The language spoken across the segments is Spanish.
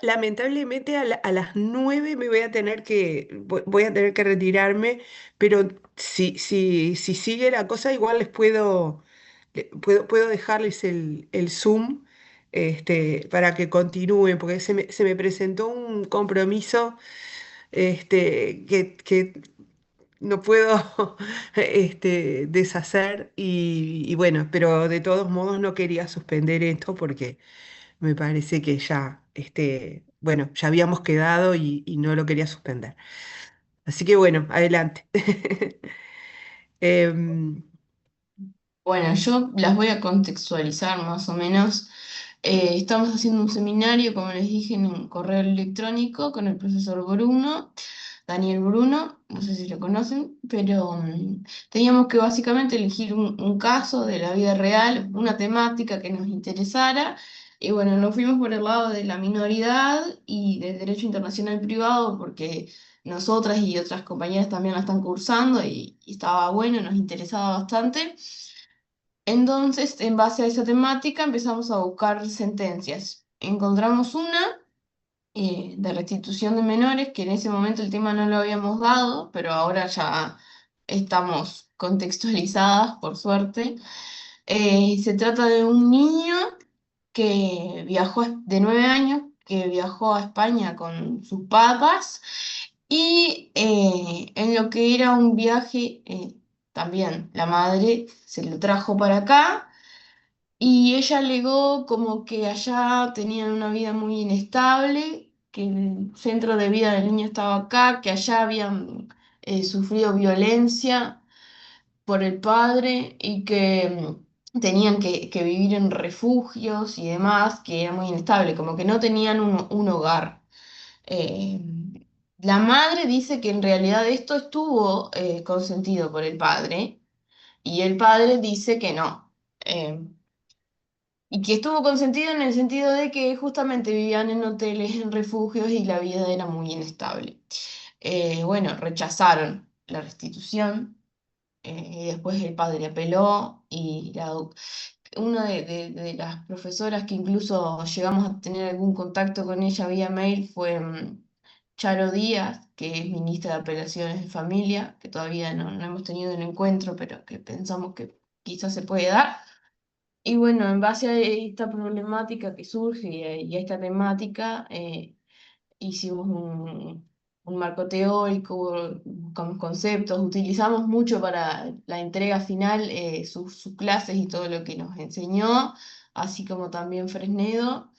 Lamentablemente a las 9 me voy a tener que retirarme, pero si sigue la cosa, igual puedo dejarles el Zoom para que continúen, porque se me presentó un compromiso que no puedo deshacer y bueno, pero de todos modos no quería suspender esto porque me parece que ya, bueno, ya habíamos quedado y no lo quería suspender. Así que bueno, adelante. Em, Bueno, yo las voy a contextualizar más o menos. Estamos haciendo un seminario, como les dije, en un correo electrónico con el profesor Bruno, Daniel Bruno, no sé si lo conocen, pero teníamos que básicamente elegir un caso de la vida real, una temática que nos interesara. Y bueno, nos fuimos por el lado de la minoridad y del derecho internacional privado, porque nosotras y otras compañeras también la están cursando y estaba bueno, nos interesaba bastante. Entonces, en base a esa temática, empezamos a buscar sentencias. Encontramos una de restitución de menores, que en ese momento el tema no lo habíamos dado, pero ahora ya estamos contextualizadas, por suerte. Se trata de un niño que de 9 años, que viajó a España con sus papás y en lo que era un viaje, también la madre se lo trajo para acá y ella alegó como que allá tenían una vida muy inestable, que el centro de vida del niño estaba acá, que allá habían sufrido violencia por el padre y que tenían que vivir en refugios y demás, que era muy inestable, como que no tenían un hogar. Eh, la madre dice que en realidad esto estuvo consentido por el padre y el padre dice que no. Y que estuvo consentido en el sentido de que justamente vivían en hoteles, en refugios y la vida era muy inestable. Bueno, rechazaron la restitución y después el padre apeló y una de las profesoras que incluso llegamos a tener algún contacto con ella vía mail fue Charo Díaz, que es ministra de Apelaciones de Familia, que todavía no hemos tenido el encuentro, pero que pensamos que quizás se puede dar. Y bueno, en base a esta problemática que surge y a esta temática, hicimos un marco teórico, buscamos conceptos, utilizamos mucho para la entrega final sus clases y todo lo que nos enseñó, así como también Fresnedo.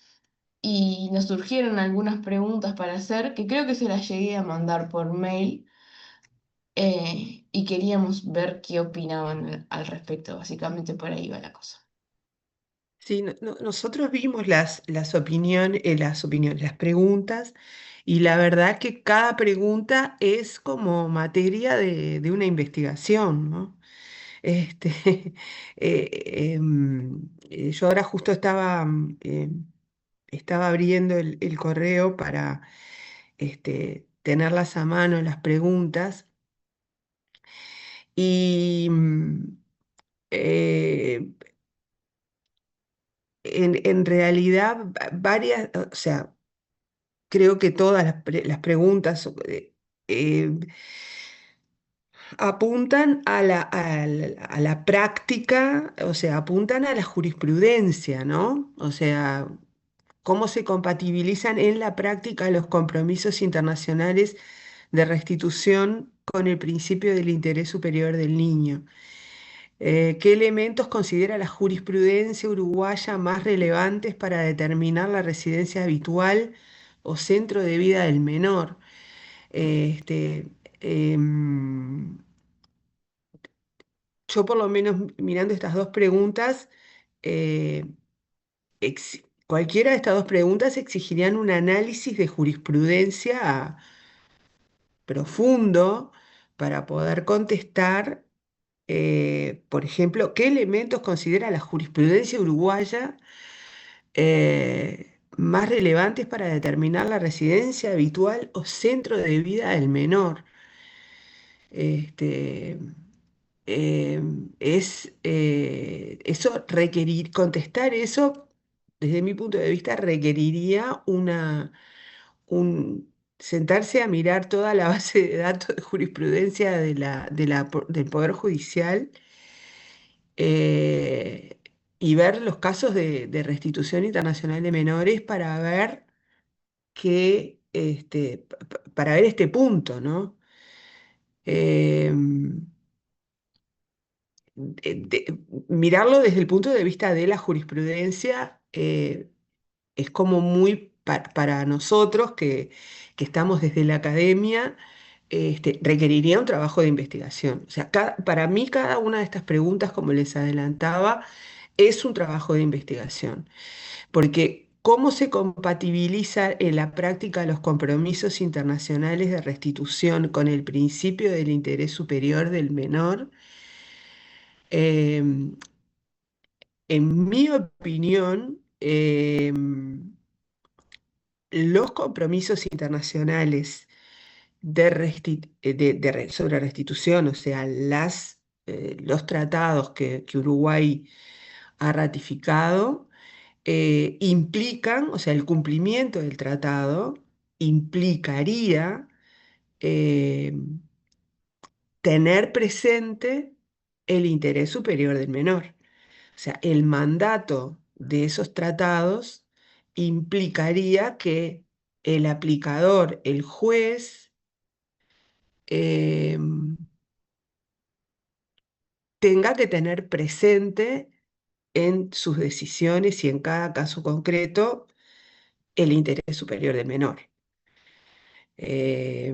Y nos surgieron algunas preguntas para hacer, que creo que se las llegué a mandar por mail, y queríamos ver qué opinaban al respecto. Básicamente por ahí va la cosa. sí, nosotros vimos las preguntas, y la verdad que cada pregunta es como materia de una investigación, ¿no? Este, yo ahora justo estaba abriendo el correo para tenerlas a mano las preguntas y eh, en realidad varias, o sea, creo que todas las preguntas eh, apuntan a la práctica, o sea, apuntan a la jurisprudencia, ¿no? O sea, cómo se compatibilizan en la práctica los compromisos internacionales de restitución con el principio del interés superior del niño. ¿Qué elementos considera la jurisprudencia uruguaya más relevantes para determinar la residencia habitual o centro de vida del menor? Este, em, yo por lo menos mirando estas dos preguntas, eh, cualquiera de estas dos preguntas exigirían un análisis de jurisprudencia profundo para poder contestar, por ejemplo, qué elementos considera la jurisprudencia uruguaya más relevantes para determinar la residencia habitual o centro de vida del menor. Este, Contestar eso desde mi punto de vista, requeriría sentarse a mirar toda la base de datos de jurisprudencia del Poder Judicial, eh, y ver los casos de restitución internacional de menores para ver para ver este punto, ¿no? Em, Mirarlo desde el punto de vista de la jurisprudencia, es como muy para nosotros que estamos desde la academia, requeriría un trabajo de investigación. O sea, para mí cada una de estas preguntas, como les adelantaba, es un trabajo de investigación, porque cómo se compatibiliza en la práctica los compromisos internacionales de restitución con el principio del interés superior del menor. Em, en mi opinión, los compromisos internacionales sobre restitución, o sea, los tratados que Uruguay ha ratificado, implican, o sea, el cumplimiento del tratado implicaría eh, tener presente el interés superior del menor. O sea, el mandato de esos tratados implicaría que el aplicador, el juez, eh, tenga que tener presente en sus decisiones y en cada caso concreto el interés superior del menor. Eh,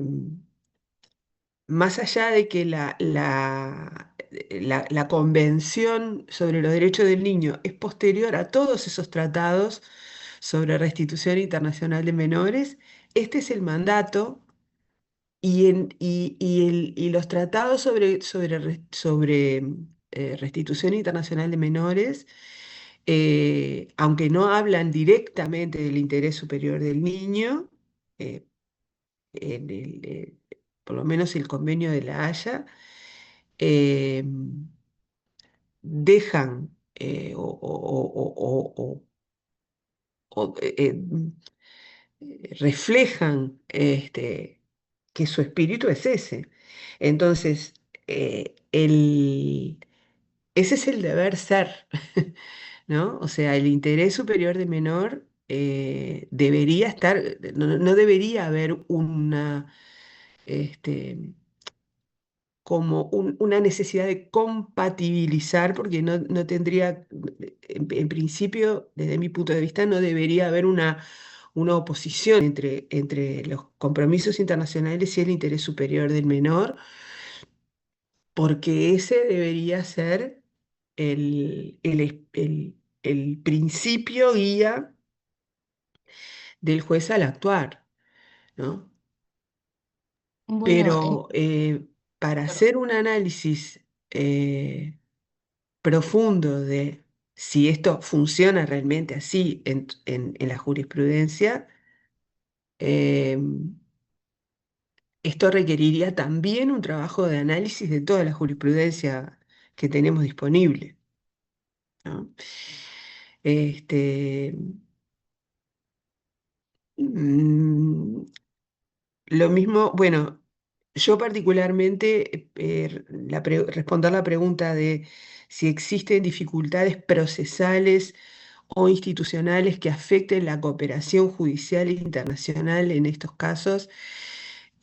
Más allá de que la Convención sobre los Derechos del Niño es posterior a todos esos tratados sobre restitución internacional de menores, este es el mandato y los tratados sobre restitución internacional de menores, aunque no hablan directamente del interés superior del niño, eh, en por lo menos el convenio de La Haya, eh, dejan o, reflejan que su espíritu es ese. Entonces, ese es el deber ser, ¿no? O sea, el interés superior de menor debería estar, no debería haber este, como una necesidad de compatibilizar, porque no tendría, en principio, desde mi punto de vista, no debería haber una oposición entre los compromisos internacionales y el interés superior del menor, porque ese debería ser el principio guía del juez al actuar, ¿no? Bueno, Pero para perdón. hacer un análisis profundo de si esto funciona realmente así en la jurisprudencia, eh, esto requeriría también un trabajo de análisis de toda la jurisprudencia que tenemos disponible, ¿no? Este, mm, lo mismo, bueno, yo particularmente, responder la pregunta de si existen dificultades procesales o institucionales que afecten la cooperación judicial internacional en estos casos,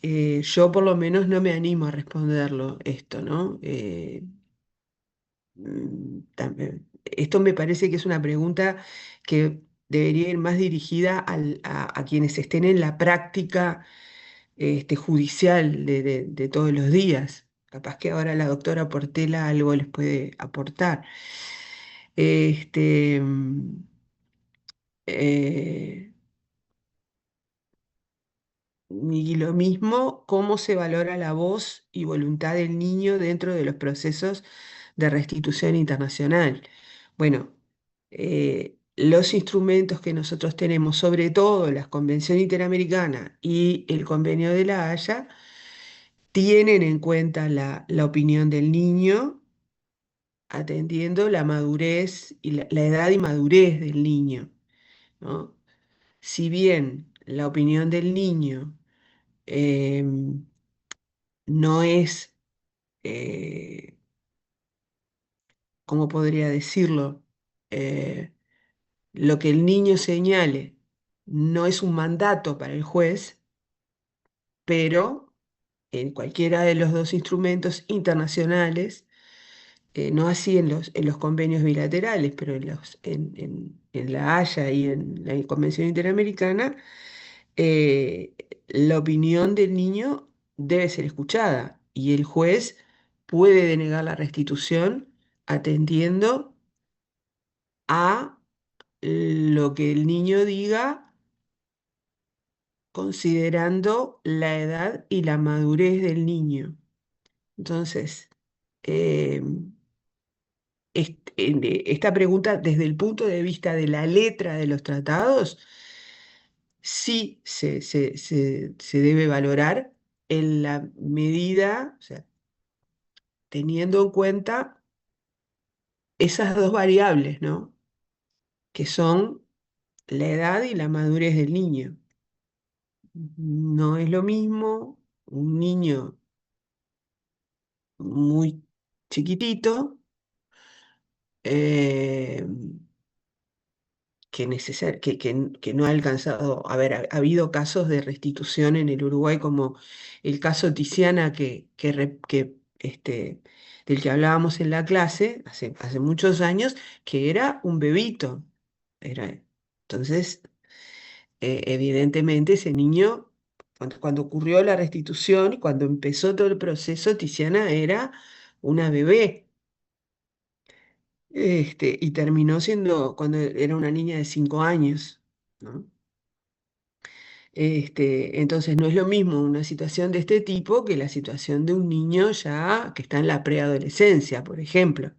yo por lo menos no me animo a responderlo esto, ¿no? Esto me parece que es una pregunta que debería ir más dirigida a quienes estén en la práctica judicial de todos los días. Capaz que ahora la doctora Portela algo les puede aportar. Este, mm, eh, y lo mismo, cómo se valora la voz y voluntad del niño dentro de los procesos de restitución internacional. Bueno, los instrumentos que nosotros tenemos, sobre todo la Convención Interamericana y el Convenio de La Haya, tienen en cuenta la opinión del niño, atendiendo la madurez y la edad y madurez del niño. ¿no? Si bien la opinión del niño eh, no es, eh, ¿cómo podría decirlo? Eh, lo que el niño señale no es un mandato para el juez, pero en cualquiera de los dos instrumentos internacionales, no así en los convenios bilaterales, pero en la Haya y en la Convención Interamericana, eh, la opinión del niño debe ser escuchada y el juez puede denegar la restitución atendiendo a lo que el niño diga, considerando la edad y la madurez del niño. Entonces, eh, esta pregunta, desde el punto de vista de la letra de los tratados, sí se debe valorar en la medida, o sea, teniendo en cuenta esas dos variables, ¿no? Que son la edad y la madurez del niño. No es lo mismo un niño muy chiquitito, eh, que no ha alcanzado. A ver, ha habido casos de restitución en el Uruguay, como el caso Tiziana, del que hablábamos en la clase hace muchos años, que era un bebito. Entonces, evidentemente, ese niño, cuando ocurrió la restitución, cuando empezó todo el proceso, Tiziana era una bebé. Y terminó siendo cuando era una niña de 5 años, ¿no? Entonces no es lo mismo una situación de este tipo que la situación de un niño ya que está en la preadolescencia, por ejemplo,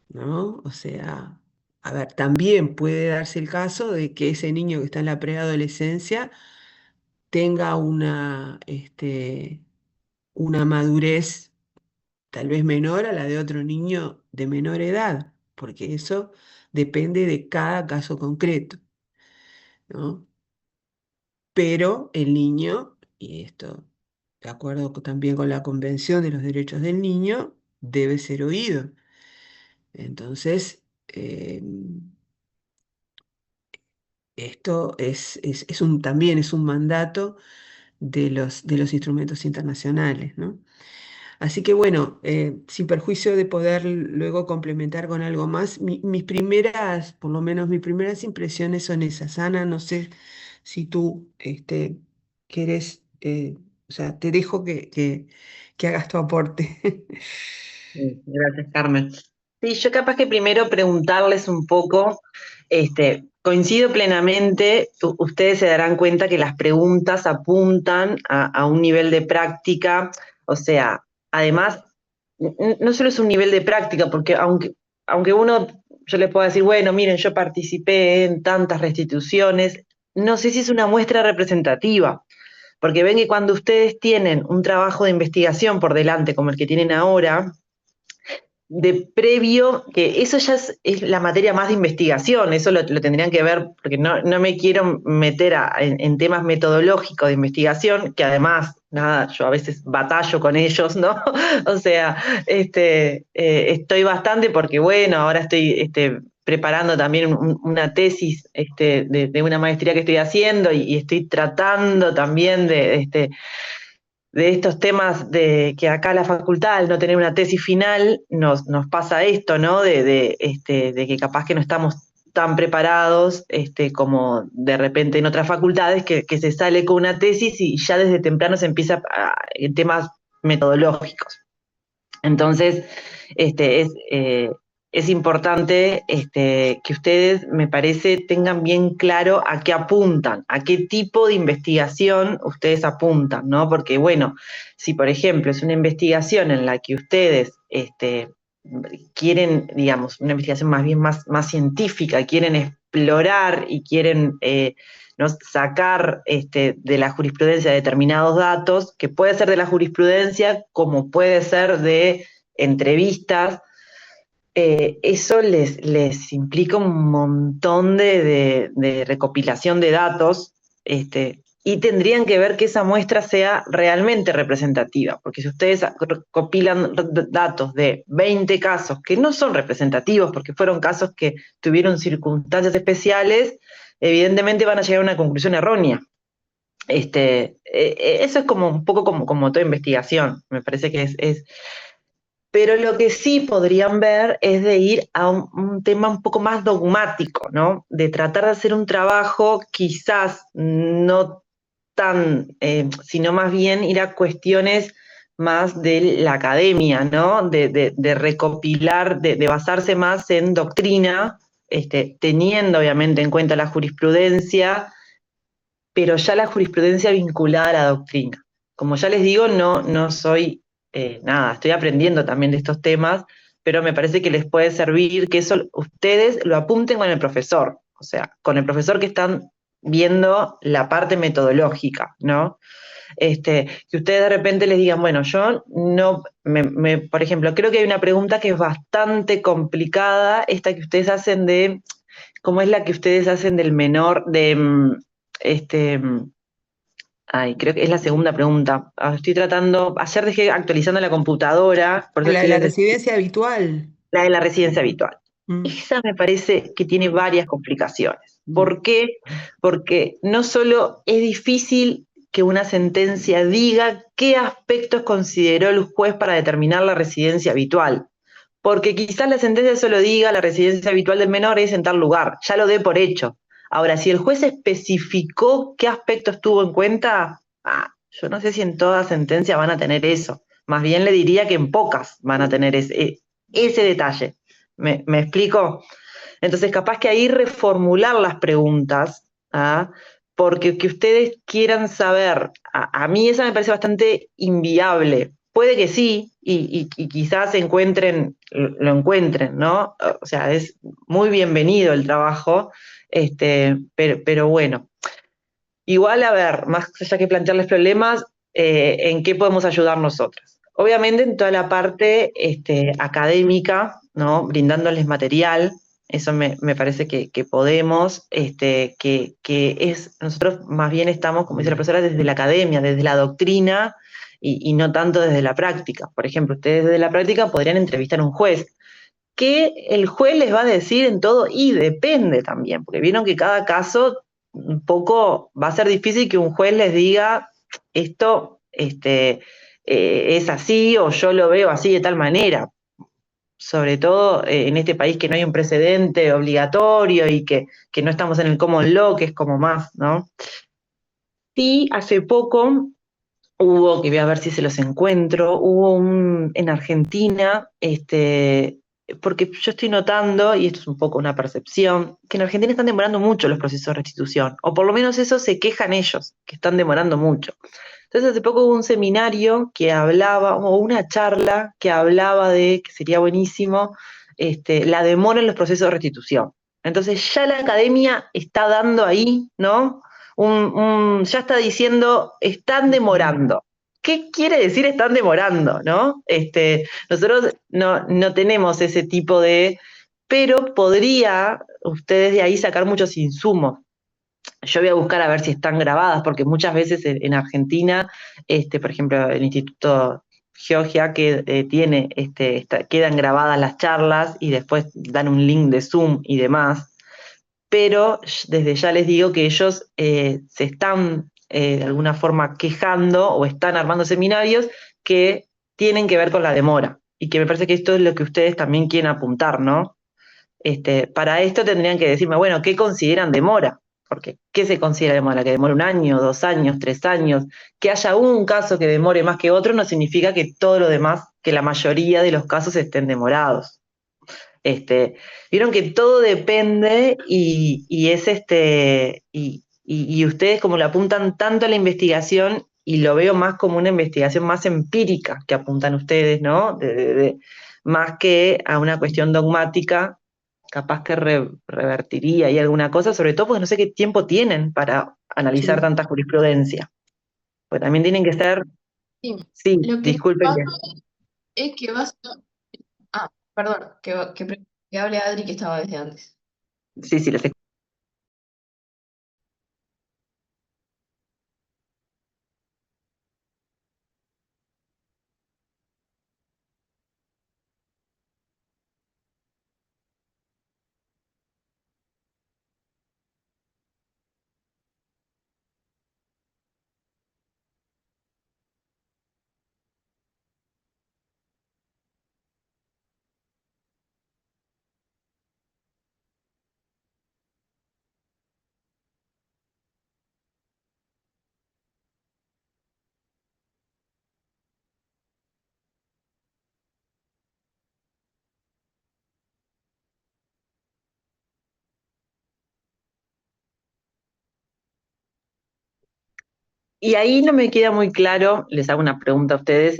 ¿no? O sea, a ver, también puede darse el caso de que ese niño que está en la preadolescencia tenga una madurez tal vez menor a la de otro niño de menor edad, porque eso depende de cada caso concreto, ¿no? Pero el niño, y esto de acuerdo también con la Convención de los Derechos del Niño, debe ser oído. Entonces, esto también es un mandato de los instrumentos internacionales, ¿no? Así que bueno, sin perjuicio de poder luego complementar con algo más, mis primeras, por lo menos mis primeras impresiones son esas. Ana, no sé si tú quieres, o sea, te dejo que hagas tu aporte. Gracias, Carmen. Sí, yo capaz que primero preguntarles un poco, coincido plenamente, ustedes se darán cuenta que las preguntas apuntan a un nivel de práctica, o sea, además, no solo es un nivel de práctica, porque aunque uno, yo les puedo decir, bueno, miren, yo participé en tantas restituciones, no sé si es una muestra representativa, porque ven que cuando ustedes tienen un trabajo de investigación por delante, como el que tienen ahora, de previo, que eso ya es la materia más de investigación, eso lo tendrían que ver, porque no me quiero meter en temas metodológicos de investigación, que además, nada, yo a veces batallo con ellos, ¿no? O sea, estoy bastante porque, bueno, ahora estoy preparando también una tesis de una maestría que estoy haciendo y estoy tratando también de estos temas de que acá la facultad, al no tener una tesis final, nos pasa esto, ¿no? De que capaz que no estamos tan preparados como de repente en otras facultades, que se sale con una tesis y ya desde temprano se empieza en temas metodológicos. Entonces, es importante que ustedes, me parece, tengan bien claro a qué apuntan, a qué tipo de investigación ustedes apuntan, ¿no? Porque, bueno, si por ejemplo es una investigación en la que ustedes quieren, digamos, una investigación más bien más científica, quieren explorar y quieren ¿no? sacar de la jurisprudencia determinados datos, que puede ser de la jurisprudencia como puede ser de entrevistas, eso les implica un montón de recopilación de datos, y tendrían que ver que esa muestra sea realmente representativa, porque si ustedes recopilan datos de 20 casos que no son representativos, porque fueron casos que tuvieron circunstancias especiales, evidentemente van a llegar a una conclusión errónea. Eso es como un poco como toda investigación, me parece que es. Pero lo que sí podrían ver es de ir a un tema un poco más dogmático, ¿no? De tratar de hacer un trabajo quizás no tan, sino más bien ir a cuestiones más de la academia, ¿no? De recopilar, de basarse más en doctrina, teniendo obviamente en cuenta la jurisprudencia, pero ya la jurisprudencia vinculada a la doctrina. Como ya les digo, no soy nada, estoy aprendiendo también de estos temas, pero me parece que les puede servir que eso ustedes lo apunten con el profesor, o sea, con el profesor que están viendo la parte metodológica, ¿no? Que ustedes de repente les digan, bueno, yo no, por ejemplo, creo que hay una pregunta que es bastante complicada, esta que ustedes hacen de, ¿cómo es la que ustedes hacen del menor, este, ay, creo que es la segunda pregunta. Estoy tratando, ayer dejé actualizando la computadora, por eso La de estoy la desde residencia habitual. la de la residencia habitual. Mm, Esa me parece que tiene varias complicaciones. mm, ¿Por qué? Porque no solo es difícil que una sentencia diga qué aspectos consideró el juez para determinar la residencia habitual, porque quizás la sentencia solo diga la residencia habitual del menor es en tal lugar, ya lo dé por hecho. Ahora, si el juez especificó qué aspectos tuvo en cuenta, yo no sé si en toda sentencia van a tener eso. Más bien le diría que en pocas van a tener ese detalle. ¿Me explico? Entonces, capaz que ahí reformular las preguntas, ¿ah? Porque que ustedes quieran saber, a mí esa me parece bastante inviable. Puede que sí, y quizás lo encuentren, ¿no? O sea, es muy bienvenido el trabajo, pero bueno. Igual, a ver, más allá que plantearles problemas, ¿en qué podemos ayudar nosotros? Obviamente en toda la parte académica, ¿no? Brindándoles material, eso me parece que podemos, nosotros más bien estamos, como dice la profesora, desde la academia, desde la doctrina y no tanto desde la práctica. Por ejemplo, ustedes desde la práctica podrían entrevistar a un juez, que el juez les va a decir en todo y depende también, porque vieron que cada caso un poco va a ser difícil que un juez les diga esto es así o yo lo veo así de tal manera, sobre todo en este país que no hay un precedente obligatorio y que no estamos en el common law, que es como más, ¿no? Sí, hace poco hubo, que voy a ver si se los encuentro, en Argentina, porque yo estoy notando, y esto es un poco una percepción, que en Argentina están demorando mucho los procesos de restitución, o por lo menos eso se quejan ellos, que están demorando mucho. Entonces hace poco hubo un seminario que hablaba, o una charla que hablaba de, que sería buenísimo, la demora en los procesos de restitución. Entonces ya la academia está dando ahí, ¿no? Ya está diciendo, están demorando. ¿Qué quiere decir están demorando, no? Nosotros no tenemos ese tipo pero podría ustedes de ahí sacar muchos insumos. Yo voy a buscar a ver si están grabadas, porque muchas veces en Argentina, por ejemplo, el Instituto Georgia que tiene, quedan grabadas las charlas y después dan un link de Zoom y demás, pero desde ya les digo que ellos se están de alguna forma quejando o están armando seminarios que tienen que ver con la demora y que me parece que esto es lo que ustedes también quieren apuntar, ¿no? Para esto tendrían que decirme, bueno, ¿qué consideran demora? Porque, ¿qué se considera demora? ¿Que demore 1 año, 2 años, 3 años? Que haya un caso que demore más que otro no significa que todo lo demás, que la mayoría de los casos estén demorados. Vieron que todo depende y es y ustedes como lo apuntan tanto a la investigación y lo veo más como una investigación más empírica que apuntan ustedes, ¿no? Más que a una cuestión dogmática, capaz que revertiría ahí alguna cosa, sobre todo porque no sé qué tiempo tienen para analizar sí. tanta jurisprudencia. Pues también tienen que ser, Sí, sí, lo que disculpen pasa que, es que vas. Ah, Perdón, que hable Adri que estaba desde antes. Sí, sí, les Y ahí no me queda muy claro, les hago una pregunta a ustedes,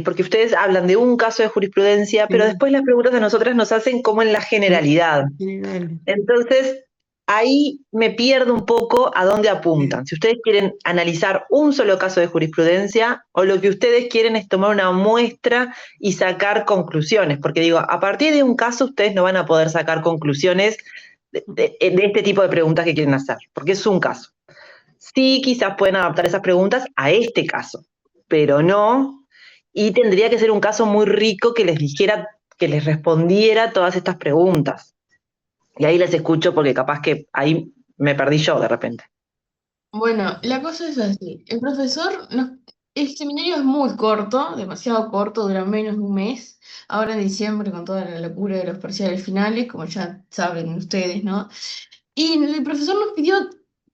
porque ustedes hablan de un caso de jurisprudencia, pero Sí, después las preguntas a nosotras nos hacen como en la generalidad. en general. Entonces, ahí me pierdo un poco a dónde Bien. apuntan. Si ustedes quieren analizar un solo caso de jurisprudencia o lo que ustedes quieren es tomar una muestra y sacar conclusiones, porque digo, a partir de un caso ustedes no van a poder sacar conclusiones de este tipo de preguntas que quieren hacer, porque es un caso. Sí, quizás pueden adaptar esas preguntas a este caso, pero no, y tendría que ser un caso muy rico que les dijera, que les respondiera todas estas preguntas. Y ahí les escucho porque capaz que ahí me perdí yo de repente. Bueno, la cosa es así. El seminario es muy corto, demasiado corto, dura menos de un mes. Ahora en diciembre, con toda la locura de los parciales finales, como ya saben ustedes, ¿no? Y el profesor nos pidió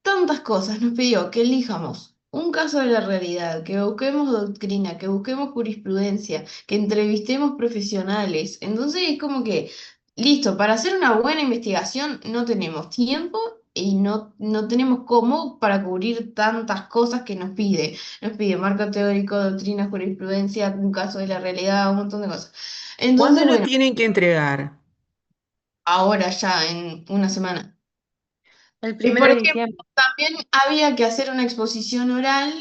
tantas cosas, nos pidió que elijamos un caso de la realidad, que busquemos doctrina, que busquemos jurisprudencia, que entrevistemos profesionales. Entonces es como que, listo, para hacer una buena investigación no tenemos tiempo y no tenemos cómo para cubrir tantas cosas que nos pide. Nos pide marco teórico, doctrina, jurisprudencia, un caso de la realidad, un montón de cosas. ¿Cuándo Entonces, lo bueno, tienen que entregar? ahora ya en una semana. El Y primero por de ejemplo, diciembre. también había que hacer una exposición oral,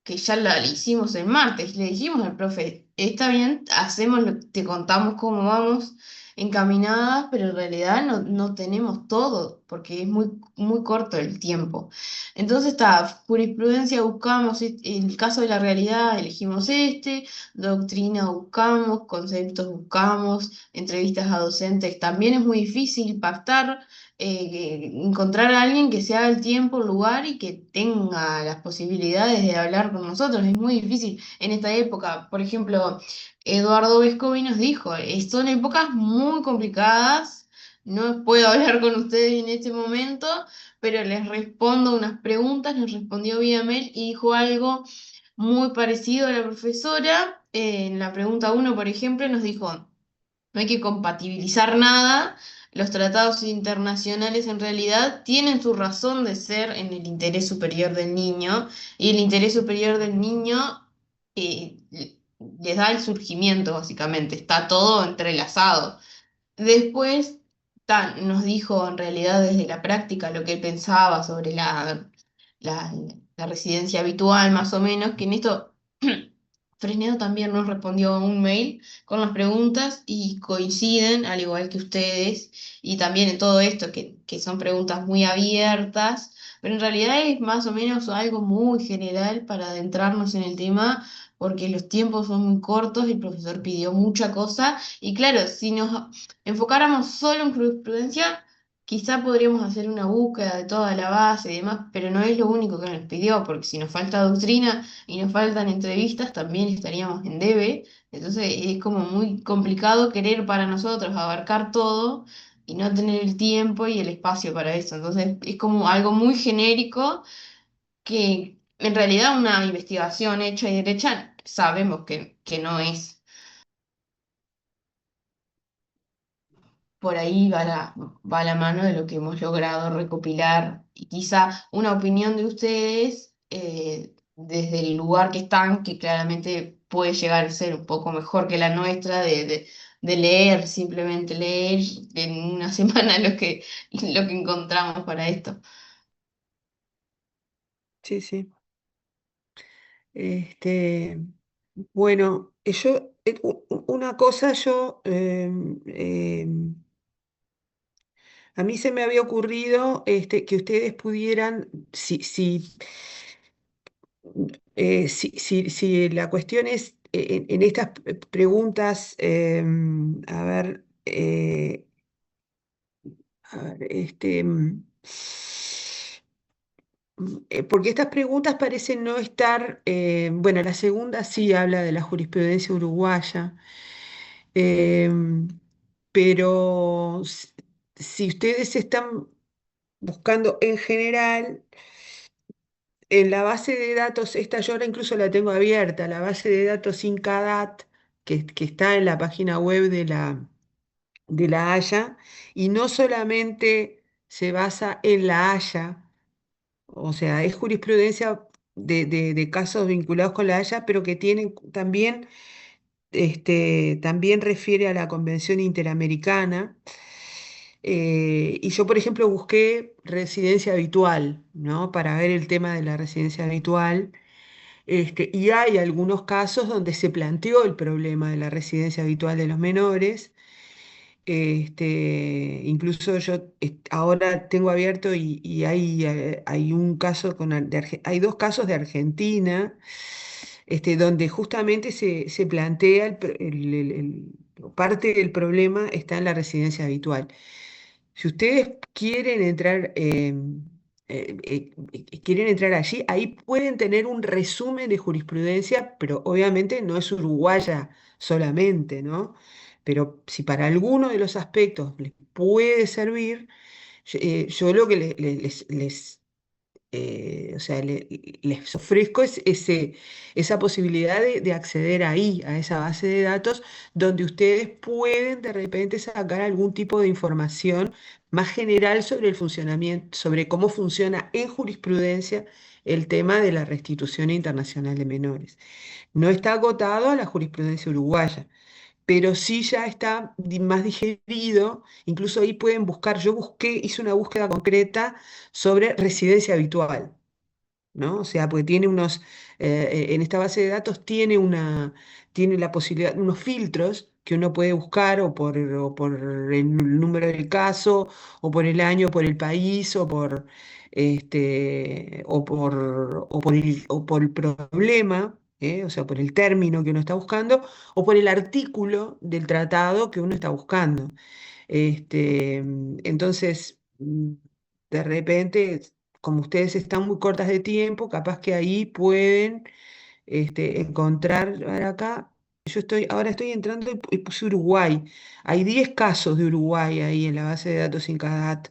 que ya la hicimos el martes. Le dijimos al profe, está bien, hacemos te contamos cómo vamos encaminadas, pero en realidad no tenemos todo, porque es muy corto el tiempo. Entonces está, jurisprudencia buscamos, el caso de la realidad elegimos este, doctrina buscamos, conceptos buscamos, entrevistas a docentes. También es muy difícil pactar encontrar a alguien que se haga el tiempo, el lugar y que tenga las posibilidades de hablar con nosotros. Es muy difícil en esta época. Por ejemplo, Eduardo Vescovi nos dijo, son épocas muy complicadas, no puedo hablar con ustedes en este momento, pero les respondo unas preguntas, nos respondió vía mail y dijo algo muy parecido a la profesora. En la pregunta uno, por ejemplo, nos dijo... No hay que compatibilizar nada. Los tratados internacionales en realidad tienen su razón de ser en el interés superior del niño y el interés superior del niño les da el surgimiento, básicamente. Está todo entrelazado. Después nos dijo en realidad desde la práctica lo que él pensaba sobre la, la residencia habitual, más o menos, que en esto Fresnedo también nos respondió a un mail con las preguntas y coinciden, al igual que ustedes, y también en todo esto, que son preguntas muy abiertas, pero en realidad es más o menos algo muy general para adentrarnos en el tema, porque los tiempos son muy cortos, el profesor pidió mucha cosa, y claro, si nos enfocáramos solo en jurisprudencia, quizá podríamos hacer una búsqueda de toda la base y demás, pero no es lo único que nos pidió, porque si nos falta doctrina y nos faltan entrevistas, también estaríamos en debe. Entonces es como muy complicado querer para nosotros abarcar todo y no tener el tiempo y el espacio para eso. Entonces es como algo muy genérico que en realidad una investigación hecha y derecha sabemos que no es. Por ahí va la mano de lo que hemos logrado recopilar y quizá una opinión de ustedes desde el lugar que están, que claramente puede llegar a ser un poco mejor que la nuestra de leer, simplemente leer en una semana lo que encontramos para esto. Sí, sí. Este, Bueno, una cosa a mí se me había ocurrido que ustedes pudieran, si la cuestión es en estas preguntas, a ver, porque estas preguntas parecen no estar, bueno, la segunda sí habla de la jurisprudencia uruguaya, em, pero si ustedes están buscando en general, en la base de datos, esta yo ahora incluso la tengo abierta, la base de datos INCADAT, que está en la página web de la Haya, y no solamente se basa en la Haya, o sea, es jurisprudencia de casos vinculados con la Haya, pero que tienen también, también refiere a la Convención Interamericana. Y yo, por ejemplo, busqué residencia habitual, ¿no? Para ver el tema de la residencia habitual. Y hay algunos casos donde se planteó el problema de la residencia habitual de los menores. Incluso yo ahora tengo abierto y hay un caso hay dos casos de Argentina, donde justamente se plantea parte del problema está en la residencia habitual. Si ustedes quieren entrar allí, ahí pueden tener un resumen de jurisprudencia, pero obviamente no es uruguaya solamente, ¿no? Pero si para alguno de los aspectos les puede servir, yo lo que o sea, les ofrezco esa posibilidad de acceder ahí, a esa base de datos, donde ustedes pueden de repente sacar algún tipo de información más general sobre el funcionamiento, sobre cómo funciona en jurisprudencia el tema de la restitución internacional de menores. No está agotado a la jurisprudencia uruguaya, pero sí ya está más digerido. Incluso ahí pueden buscar, hice una búsqueda concreta sobre residencia habitual, ¿no? O sea, porque tiene en esta base de datos tiene la posibilidad, unos filtros que uno puede buscar o por el número del caso, o por el año, por el país, o por el problema, o sea, por el término que uno está buscando, o por el artículo del tratado que uno está buscando. Entonces, de repente, como ustedes están muy cortas de tiempo, capaz que ahí pueden encontrar, a ver acá, ahora estoy entrando y puse Uruguay. Hay 10 casos de Uruguay ahí en la base de datos INCADAT.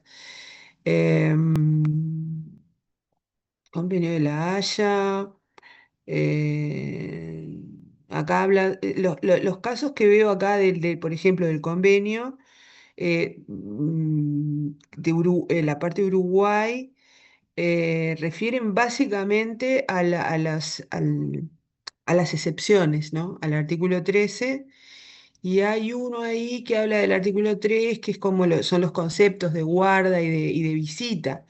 Em, Convenio de la Haya. eh, Acá habla, los casos que veo acá por ejemplo, del convenio la parte de Uruguay, refieren básicamente a las excepciones, ¿no? Al artículo 13, y hay uno ahí que habla del artículo 3, que es como son los conceptos de guarda y de visita.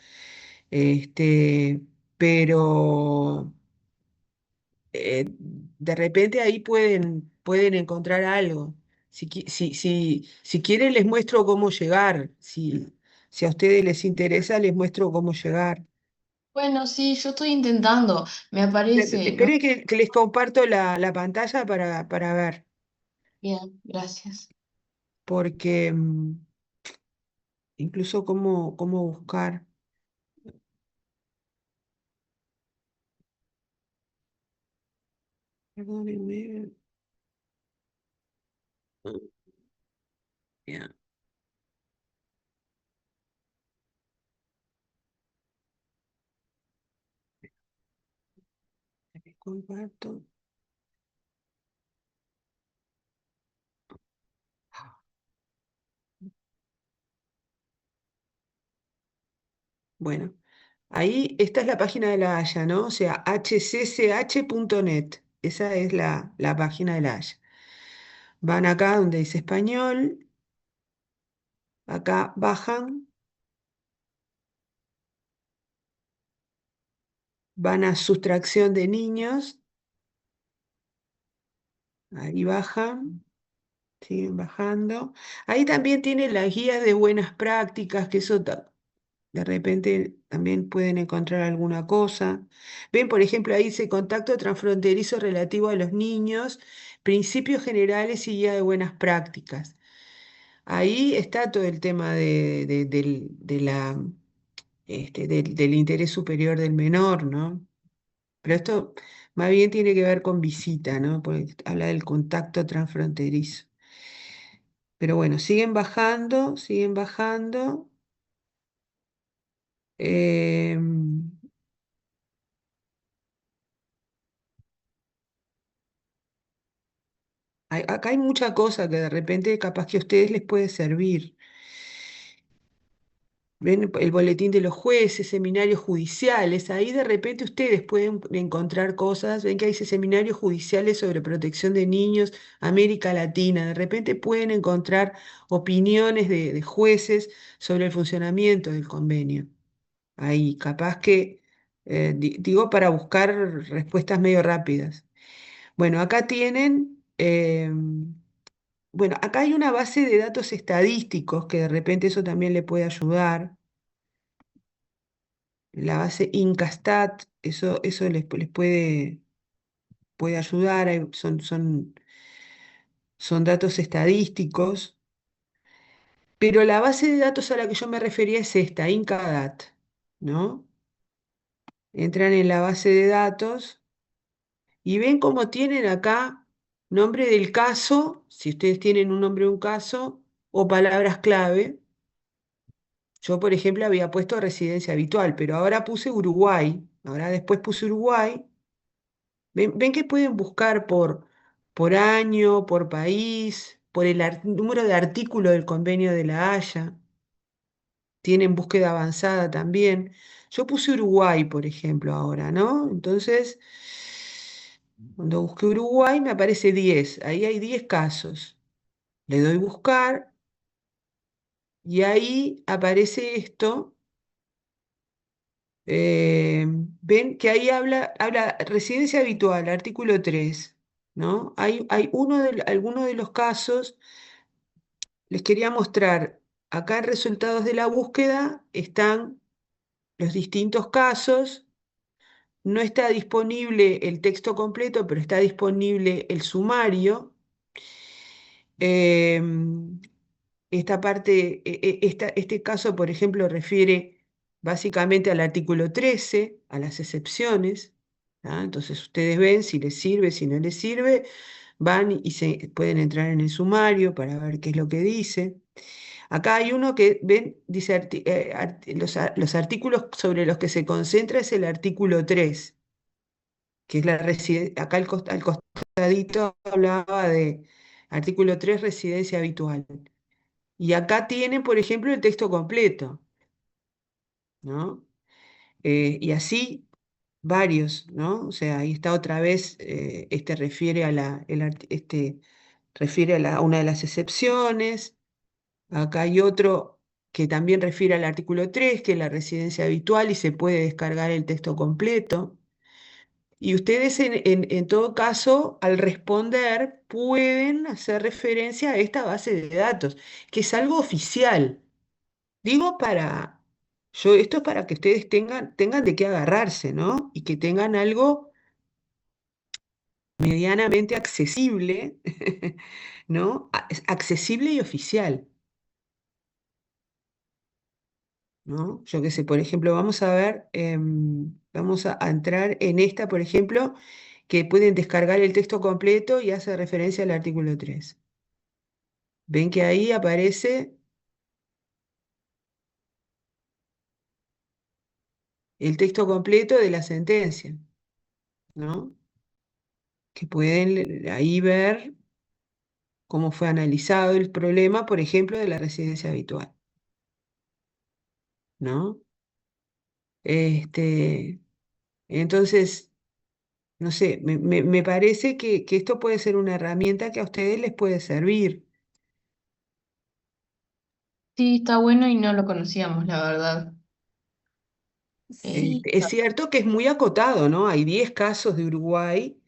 Pero de repente ahí pueden encontrar algo. Si quieren les muestro cómo llegar. Si a ustedes les interesa, les muestro cómo llegar. Bueno, sí, yo estoy intentando, me aparece, ¿no? Esperen que les comparto la pantalla para ver, Bien, gracias. porque incluso cómo buscar. Perdónenme. Ya, les comparto. Bueno, ahí esta es la página de la Haya, ¿no? O sea, hcch.net. Esa es la página de la Haya. Van acá donde dice español, acá bajan, van a sustracción de niños, Ahí bajan, siguen bajando. Ahí también tienen las guías de buenas prácticas, que eso de repente también pueden encontrar alguna cosa. Ven, por ejemplo, ahí dice contacto transfronterizo relativo a los niños, principios generales y guía de buenas prácticas. Ahí está todo el tema del interés superior del menor, ¿no? Pero esto más bien tiene que ver con visita, ¿no? Porque habla del contacto transfronterizo. Pero bueno, siguen bajando, siguen bajando. Em, Acá hay mucha cosa que de repente capaz que a ustedes les puede servir. Ven el boletín de los jueces, seminarios judiciales, ahí de repente ustedes pueden encontrar cosas, ven que hay seminarios judiciales sobre protección de niños, América Latina, de repente pueden encontrar opiniones de jueces sobre el funcionamiento del convenio. Ahí, capaz que, digo, para buscar respuestas medio rápidas. Bueno, acá tienen, bueno, acá hay una base de datos estadísticos que de repente eso también le puede ayudar. La base Incastat, eso les puede ayudar, son datos estadísticos, pero la base de datos a la que yo me refería es esta, Incadat, ¿no? Entran en la base de datos y ven cómo tienen acá nombre del caso, si ustedes tienen un nombre de un caso, o palabras clave. Yo, por ejemplo, había puesto residencia habitual, pero ahora puse Uruguay, ahora después puse Uruguay. Ven que pueden buscar por año, por país, por el número de artículo del Convenio de La Haya. Tienen búsqueda avanzada también. Yo puse Uruguay, por ejemplo, ahora, ¿no? Entonces, cuando busqué Uruguay me aparece 10. Ahí hay 10 casos. Le doy buscar y ahí aparece esto. Ven que ahí habla residencia habitual, artículo 3, ¿no? Hay algunos de los casos, les quería mostrar, acá en resultados de la búsqueda están los distintos casos, no está disponible el texto completo, pero está disponible el sumario. Em, Esta parte, este caso, por ejemplo, refiere básicamente al artículo 13, a las excepciones. ¿Ah? Entonces ustedes ven si les sirve, si no les sirve, van y se pueden entrar en el sumario para ver qué es lo que dice. Acá hay uno que, ven, dice los artículos sobre los que se concentra es el artículo 3, que es la residencia. Acá al costadito hablaba de artículo 3, residencia habitual. Y acá tienen, por ejemplo, el texto completo, ¿no? Y así varios, ¿no? O sea, ahí está otra vez, este refiere a una de las excepciones. Acá hay otro que también refiere al artículo 3, que es la residencia habitual y se puede descargar el texto completo. Y ustedes en todo caso, al responder, pueden hacer referencia a esta base de datos, que es algo oficial. Digo esto es para que ustedes tengan de qué agarrarse, ¿no? Y que tengan algo medianamente accesible, ¿no? Es accesible y oficial, ¿no? Yo qué sé, por ejemplo, vamos a ver, vamos a entrar en esta, por ejemplo, que pueden descargar el texto completo y hace referencia al artículo 3. Ven que ahí aparece el texto completo de la sentencia, ¿no? Que pueden ahí ver cómo fue analizado el problema, por ejemplo, de la residencia habitual, ¿no? Este, entonces, no sé, me parece que esto puede ser una herramienta que a ustedes les puede servir. Sí, está bueno y no lo conocíamos, la verdad. Sí, Es cierto que es muy acotado, ¿no? Hay 10 casos de Uruguay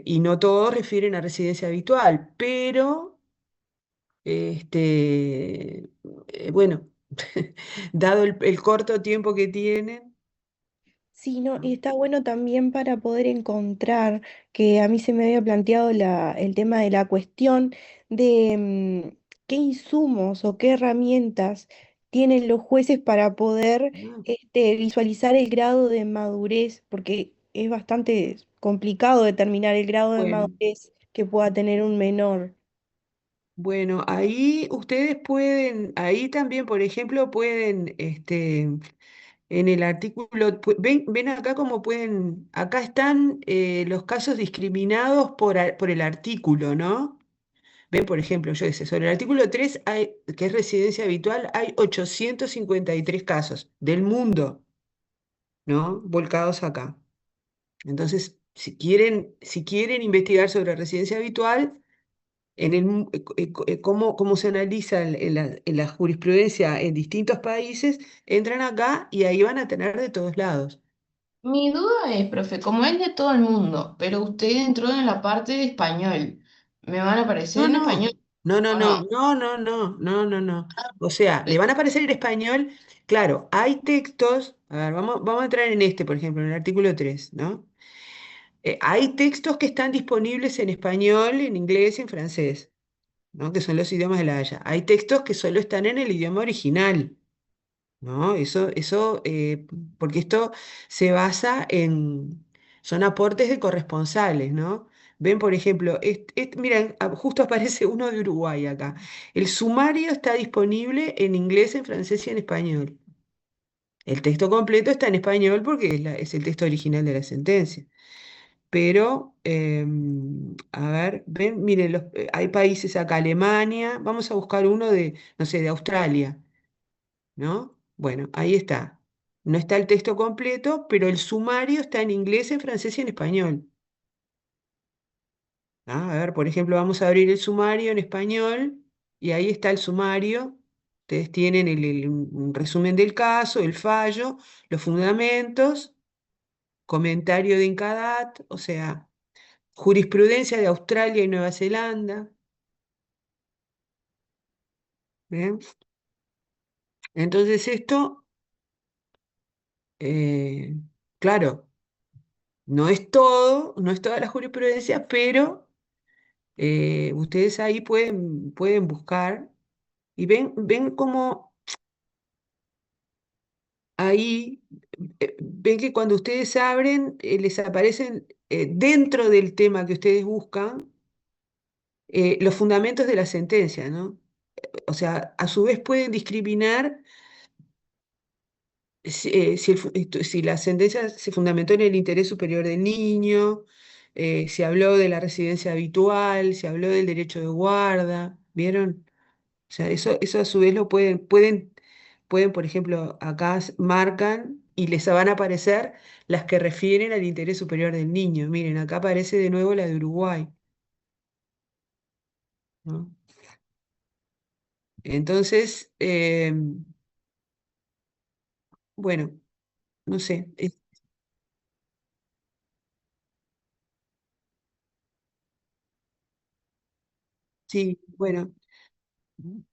y no todos refieren a residencia habitual, pero bueno, dado el corto tiempo que tienen, Sí, no, y ¿no? está bueno también para poder encontrar, que a mí se me había planteado el tema de la cuestión de qué insumos o qué herramientas tienen los jueces para poder Ah, visualizar el grado de madurez, porque es bastante complicado determinar el grado de Bueno, madurez que pueda tener un menor. bueno, ahí ustedes pueden, ahí también, por ejemplo, pueden, en el artículo, ven acá cómo pueden, acá están los casos discriminados por el artículo, ¿no? Ven, por ejemplo, yo dice, sobre el artículo 3 hay, que es residencia habitual, hay 853 casos del mundo, ¿no? Volcados acá. Entonces, si quieren investigar sobre residencia habitual, cómo se analiza en la jurisprudencia en distintos países, entran acá y ahí van a tener de todos lados. Mi duda es, profe, como es de todo el mundo, pero usted entró en la parte de español, ¿me van a aparecer No, en no, español no, no, o no, no? no, no, no, no, no, no. O sea, le van a aparecer en español. Claro, hay textos, a ver, vamos a entrar en este, por ejemplo, en el artículo 3, ¿no? Hay textos que están disponibles en español, en inglés y en francés, ¿no? Que son los idiomas de la Haya. Hay textos que solo están en el idioma original, ¿no? Porque esto se basa son aportes de corresponsales, ¿no? Ven, por ejemplo, miren, justo aparece uno de Uruguay acá. El sumario está disponible en inglés, en francés y en español. El texto completo está en español porque es el texto original de la sentencia. Pero, a ver, ven, miren, hay países acá, Alemania, vamos a buscar uno de, no sé, de Australia, ¿no? Bueno, ahí está. No está el texto completo, pero el sumario está en inglés, en francés y en español. ¿Ah? A ver, por ejemplo, vamos a abrir el sumario en español y ahí está el sumario. Ustedes tienen un resumen del caso, el fallo, los fundamentos, comentario de Incadat, o sea, jurisprudencia de Australia y Nueva Zelanda. ¿Bien? Entonces esto, eh, claro, no es todo, no es toda la jurisprudencia, pero ustedes ahí pueden buscar y ven cómo ahí, ven que cuando ustedes abren, les aparecen dentro del tema que ustedes buscan los fundamentos de la sentencia, ¿no? O sea, a su vez pueden discriminar si la sentencia se fundamentó en el interés superior del niño, se habló de la residencia habitual, se habló del derecho de guarda, ¿vieron? O sea, eso a su vez lo pueden, por ejemplo, acá marcan y les van a aparecer las que refieren al interés superior del niño. Miren, acá aparece de nuevo la de Uruguay, ¿no? Entonces, bueno, no sé, sí, bueno.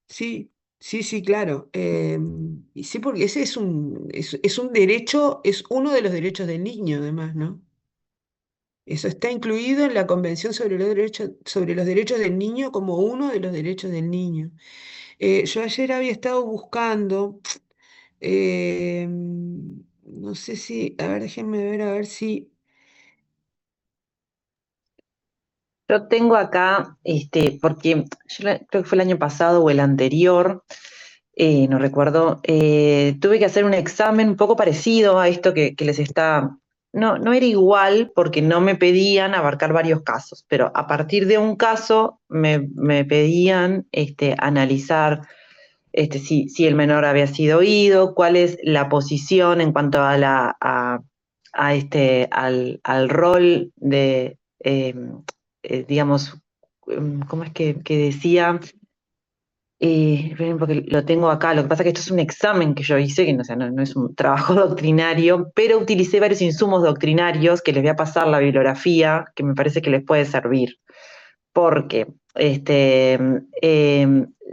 Sí, sí, sí, claro. Y sí, porque ese es un derecho, es uno de los derechos del niño, además, ¿no? Eso está incluido en la Convención sobre los derechos del niño como uno de los derechos del niño. Yo ayer había estado buscando, no sé si, a ver, déjenme ver, a ver si, Yo tengo acá, porque creo que fue el año pasado o el anterior, no recuerdo, tuve que hacer un examen un poco parecido a esto que les está. No, no era igual porque no me pedían abarcar varios casos, pero a partir de un caso me pedían analizar si el menor había sido oído, cuál es la posición en cuanto al rol de, digamos, ¿cómo es que decía? porque lo tengo acá, lo que pasa es que esto es un examen que yo hice, que no, o sea, no es un trabajo doctrinario, pero utilicé varios insumos doctrinarios que les voy a pasar la bibliografía, que me parece que les puede servir, porque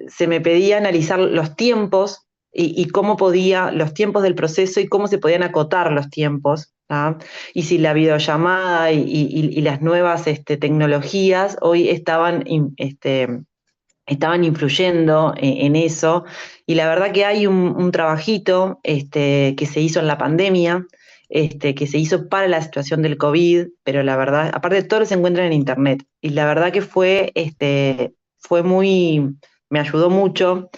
se me pedía analizar los tiempos y cómo podía, los tiempos del proceso y cómo se podían acotar los tiempos, ¿tá? Y si la videollamada y las nuevas tecnologías hoy estaban influyendo en eso, y la verdad que hay un trabajito que se hizo en la pandemia, que se hizo para la situación del COVID, pero la verdad, aparte de todo, se encuentra en internet, y la verdad que fue muy, me ayudó mucho,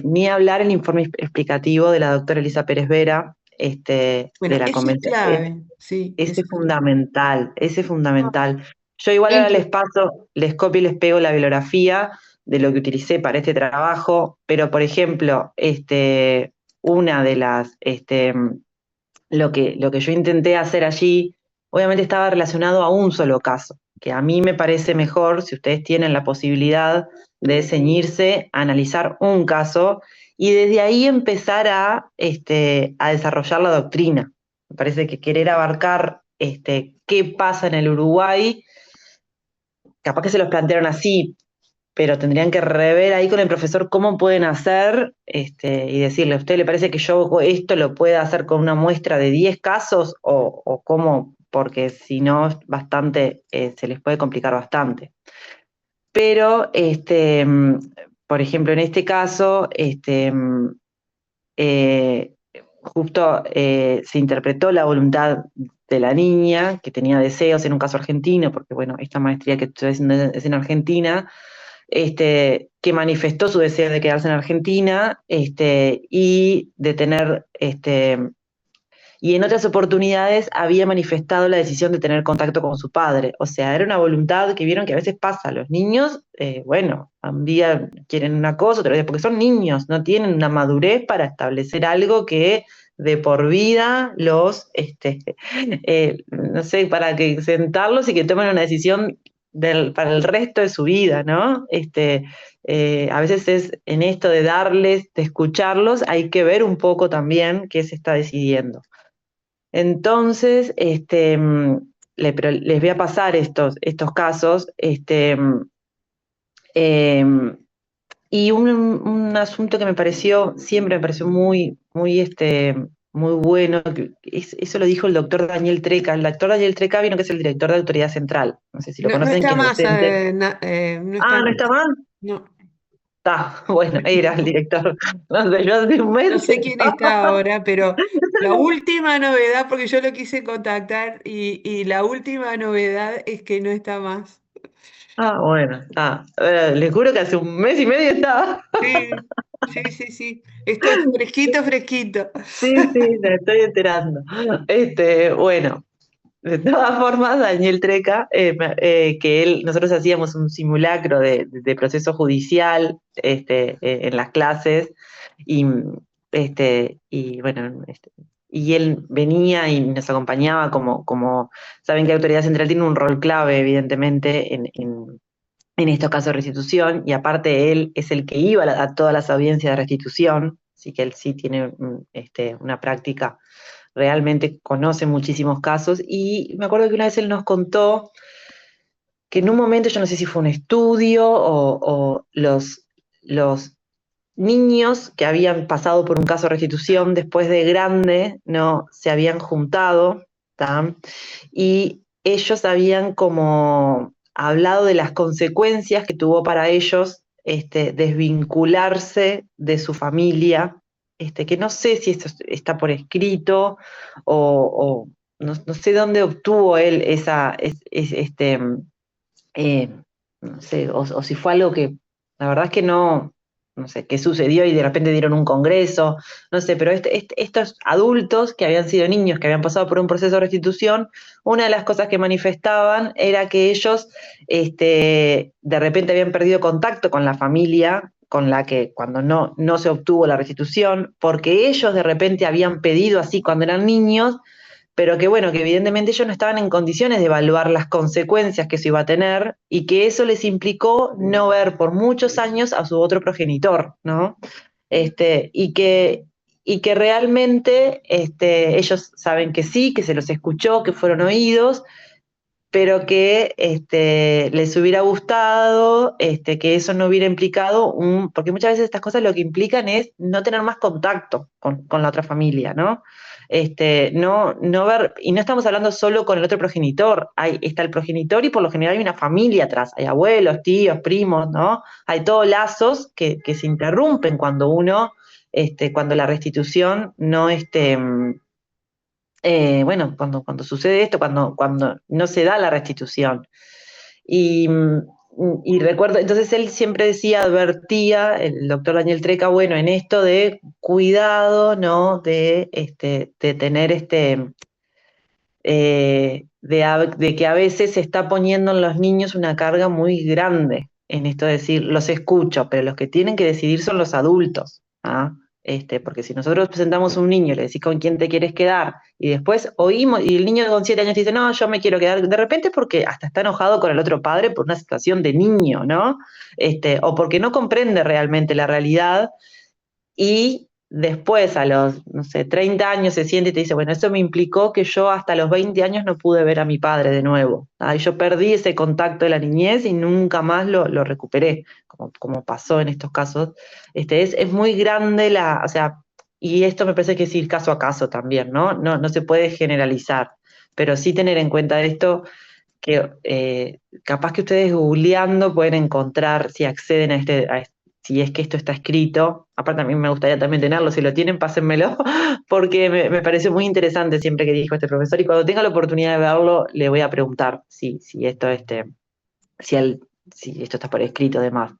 ni hablar el informe explicativo de la doctora Elisa Pérez Vera, Bueno, de la eso es convención. clave, sí, Ese eso es es clave. fundamental, ese es fundamental. Yo igual ahora les Inclu- paso, les copio y les pego la bibliografía de lo que utilicé para este trabajo, pero por ejemplo, una de las, lo que yo intenté hacer allí, obviamente estaba relacionado a un solo caso, que a mí me parece mejor, si ustedes tienen la posibilidad de ceñirse a analizar un caso y desde ahí empezar a desarrollar la doctrina. Me parece que querer abarcar qué pasa en el Uruguay, capaz que se los plantearon así, pero tendrían que rever ahí con el profesor cómo pueden hacer y decirle, ¿a usted le parece que yo esto lo pueda hacer con una muestra de 10 casos o cómo? Porque si no, bastante, se les puede complicar bastante. Pero, por ejemplo, en este caso, eh, justo se interpretó la voluntad de la niña, que tenía deseos en un caso argentino, porque bueno, esta maestría que estoy haciendo es en Argentina, que manifestó su deseo de quedarse en Argentina y de tener, y en otras oportunidades había manifestado la decisión de tener contacto con su padre. O sea, era una voluntad que vieron que a veces pasa. Los niños, bueno, un día quieren una cosa, otro día, porque son niños, no tienen una madurez para establecer algo que de por vida no sé, para que sentarlos y que tomen una decisión para el resto de su vida, ¿no? A veces es en esto de darles, de escucharlos, hay que ver un poco también qué se está decidiendo. Entonces, pero les voy a pasar estos casos, eh, y un asunto que siempre me pareció muy bueno, eso lo dijo el doctor Daniel Treca. El doctor Daniel Treca vino que es el director de Autoridad Central. No sé si lo No, no conocen, que está es más, docente. no está Ah, ¿no más. está mal? No, Está, bueno, era el director. No sé, yo hace un no mes que sé quién está ahora, pero la última novedad, porque yo lo quise contactar y la última novedad es que no está más. Ah, bueno, está. Les juro que hace un mes y medio estaba. Sí, sí, sí, sí. Esto es fresquito, fresquito. Sí, sí, me estoy enterando. Bueno, de todas formas, Daniel Treca, nosotros hacíamos un simulacro de proceso judicial en las clases y, y bueno, y él venía y nos acompañaba saben que Autoridad Central tiene un rol clave, evidentemente, en estos casos de restitución, y aparte él es el que iba a todas las audiencias de restitución, así que él sí tiene una práctica, realmente conoce muchísimos casos, y me acuerdo que una vez él nos contó que en un momento, yo no sé si fue un estudio o los niños que habían pasado por un caso de restitución después de grande, ¿no? Se habían juntado, ¿tá? Y ellos habían como hablado de las consecuencias que tuvo para ellos desvincularse de su familia, que no sé si esto está por escrito o no sé dónde obtuvo él eh, no sé, o si fue algo que, la verdad es que no sé, qué sucedió y de repente dieron un congreso, no sé, pero estos adultos que habían sido niños, que habían pasado por un proceso de restitución, una de las cosas que manifestaban era que ellos de repente habían perdido contacto con la familia con la que cuando no se obtuvo la restitución, porque ellos de repente habían pedido así cuando eran niños, pero que bueno, que evidentemente ellos no estaban en condiciones de evaluar las consecuencias que eso iba a tener y que eso les implicó no ver por muchos años a su otro progenitor, ¿no? Y que realmente ellos saben que sí, que se los escuchó, que fueron oídos, pero que les hubiera gustado que eso no hubiera implicado porque muchas veces estas cosas lo que implican es no tener más contacto con la otra familia, ¿no? No ver, y no estamos hablando solo con el otro progenitor, está el progenitor y por lo general hay una familia atrás, hay abuelos, tíos, primos, ¿no? Hay todos lazos que se interrumpen cuando cuando la restitución no, bueno, cuando sucede esto, cuando no se da la restitución. Y, y recuerdo, entonces él siempre decía, advertía, el doctor Daniel Treca, bueno, en esto de cuidado, ¿no? De tener de que a veces se está poniendo en los niños una carga muy grande en esto de decir, los escucho, pero los que tienen que decidir son los adultos. ¿Ah? Porque si nosotros presentamos a un niño y le decís con quién te quieres quedar y después oímos y el niño con 7 años dice, no, yo me quiero quedar, de repente porque hasta está enojado con el otro padre por una situación de niño, ¿no? O porque no comprende realmente la realidad y después a los, no sé, 30 años se siente y te dice, bueno, eso me implicó que yo hasta los 20 años no pude ver a mi padre de nuevo. ¿Ah? Y yo perdí ese contacto de la niñez y nunca más lo recuperé, como pasó en estos casos. Es muy grande o sea, y esto me parece que es ir caso a caso también, ¿no? No se puede generalizar, pero sí tener en cuenta esto que capaz que ustedes googleando pueden encontrar si acceden si es que esto está escrito. Aparte a mí me gustaría también tenerlo, si lo tienen, pásenmelo, porque me pareció muy interesante siempre que dijo este profesor y cuando tenga la oportunidad de verlo le voy a preguntar si esto, si, si esto está por escrito además.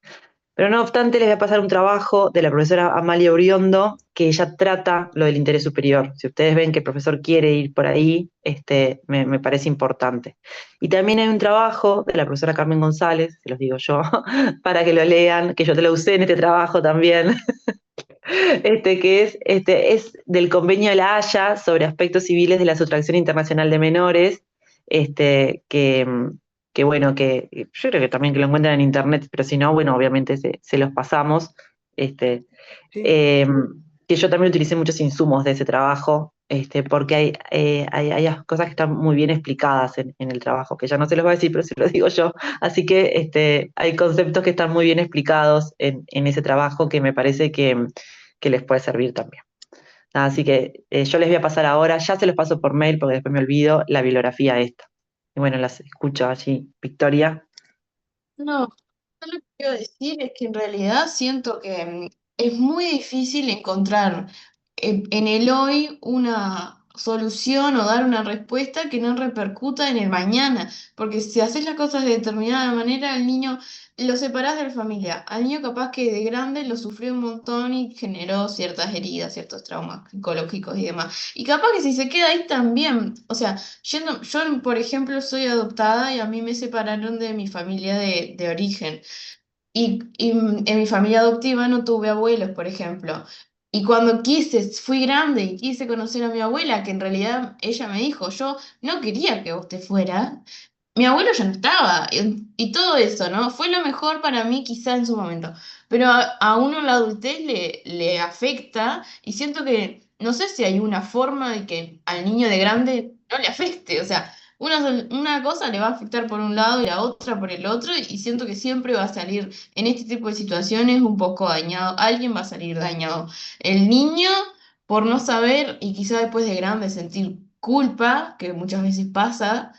Pero no obstante, les voy a pasar un trabajo de la profesora Amalia Oriondo, que ella trata lo del interés superior. Si ustedes ven que el profesor quiere ir por ahí, me parece importante. Y también hay un trabajo de la profesora Carmen González, se los digo yo, para que lo lean, que yo te lo usé en este trabajo también, es del convenio de la Haya sobre aspectos civiles de la sustracción internacional de menores, este, que, que bueno, que yo creo que también que lo encuentran en internet, pero si no, bueno, obviamente se los pasamos, este, Sí, eh, que yo también utilicé muchos insumos de ese trabajo, porque hay cosas que están muy bien explicadas en el trabajo, que ya no se los voy a decir, pero se los digo yo. Así que hay conceptos que están muy bien explicados en ese trabajo que me parece que les puede servir también. Así que yo les voy a pasar ahora, ya se los paso por mail porque después me olvido, la bibliografía esta. Y bueno, las escucho allí. Victoria. No, yo lo que quiero decir es que en realidad siento que es muy difícil encontrar en el hoy una solución o dar una respuesta que no repercuta en el mañana, porque si haces las cosas de determinada manera, al niño lo separás de la familia, al niño capaz que de grande lo sufrió un montón y generó ciertas heridas, ciertos traumas psicológicos y demás. Y capaz que si se queda ahí también, o sea, yo, por ejemplo, soy adoptada y a mí me separaron de mi familia de origen. Y en mi familia adoptiva no tuve abuelos, por ejemplo. Y cuando fui grande y quise conocer a mi abuela, que en realidad ella me dijo, yo no quería que vos te fueras, mi abuelo ya no estaba. Y todo eso, ¿no? Fue lo mejor para mí quizá en su momento. Pero a uno en la adultez le afecta y siento que, no sé si hay una forma de que al niño de grande no le afecte. O sea, una cosa le va a afectar por un lado y la otra por el otro y siento que siempre va a salir en este tipo de situaciones un poco dañado. Alguien va a salir dañado. El niño por no saber y quizá después de grande sentir culpa, que muchas veces pasa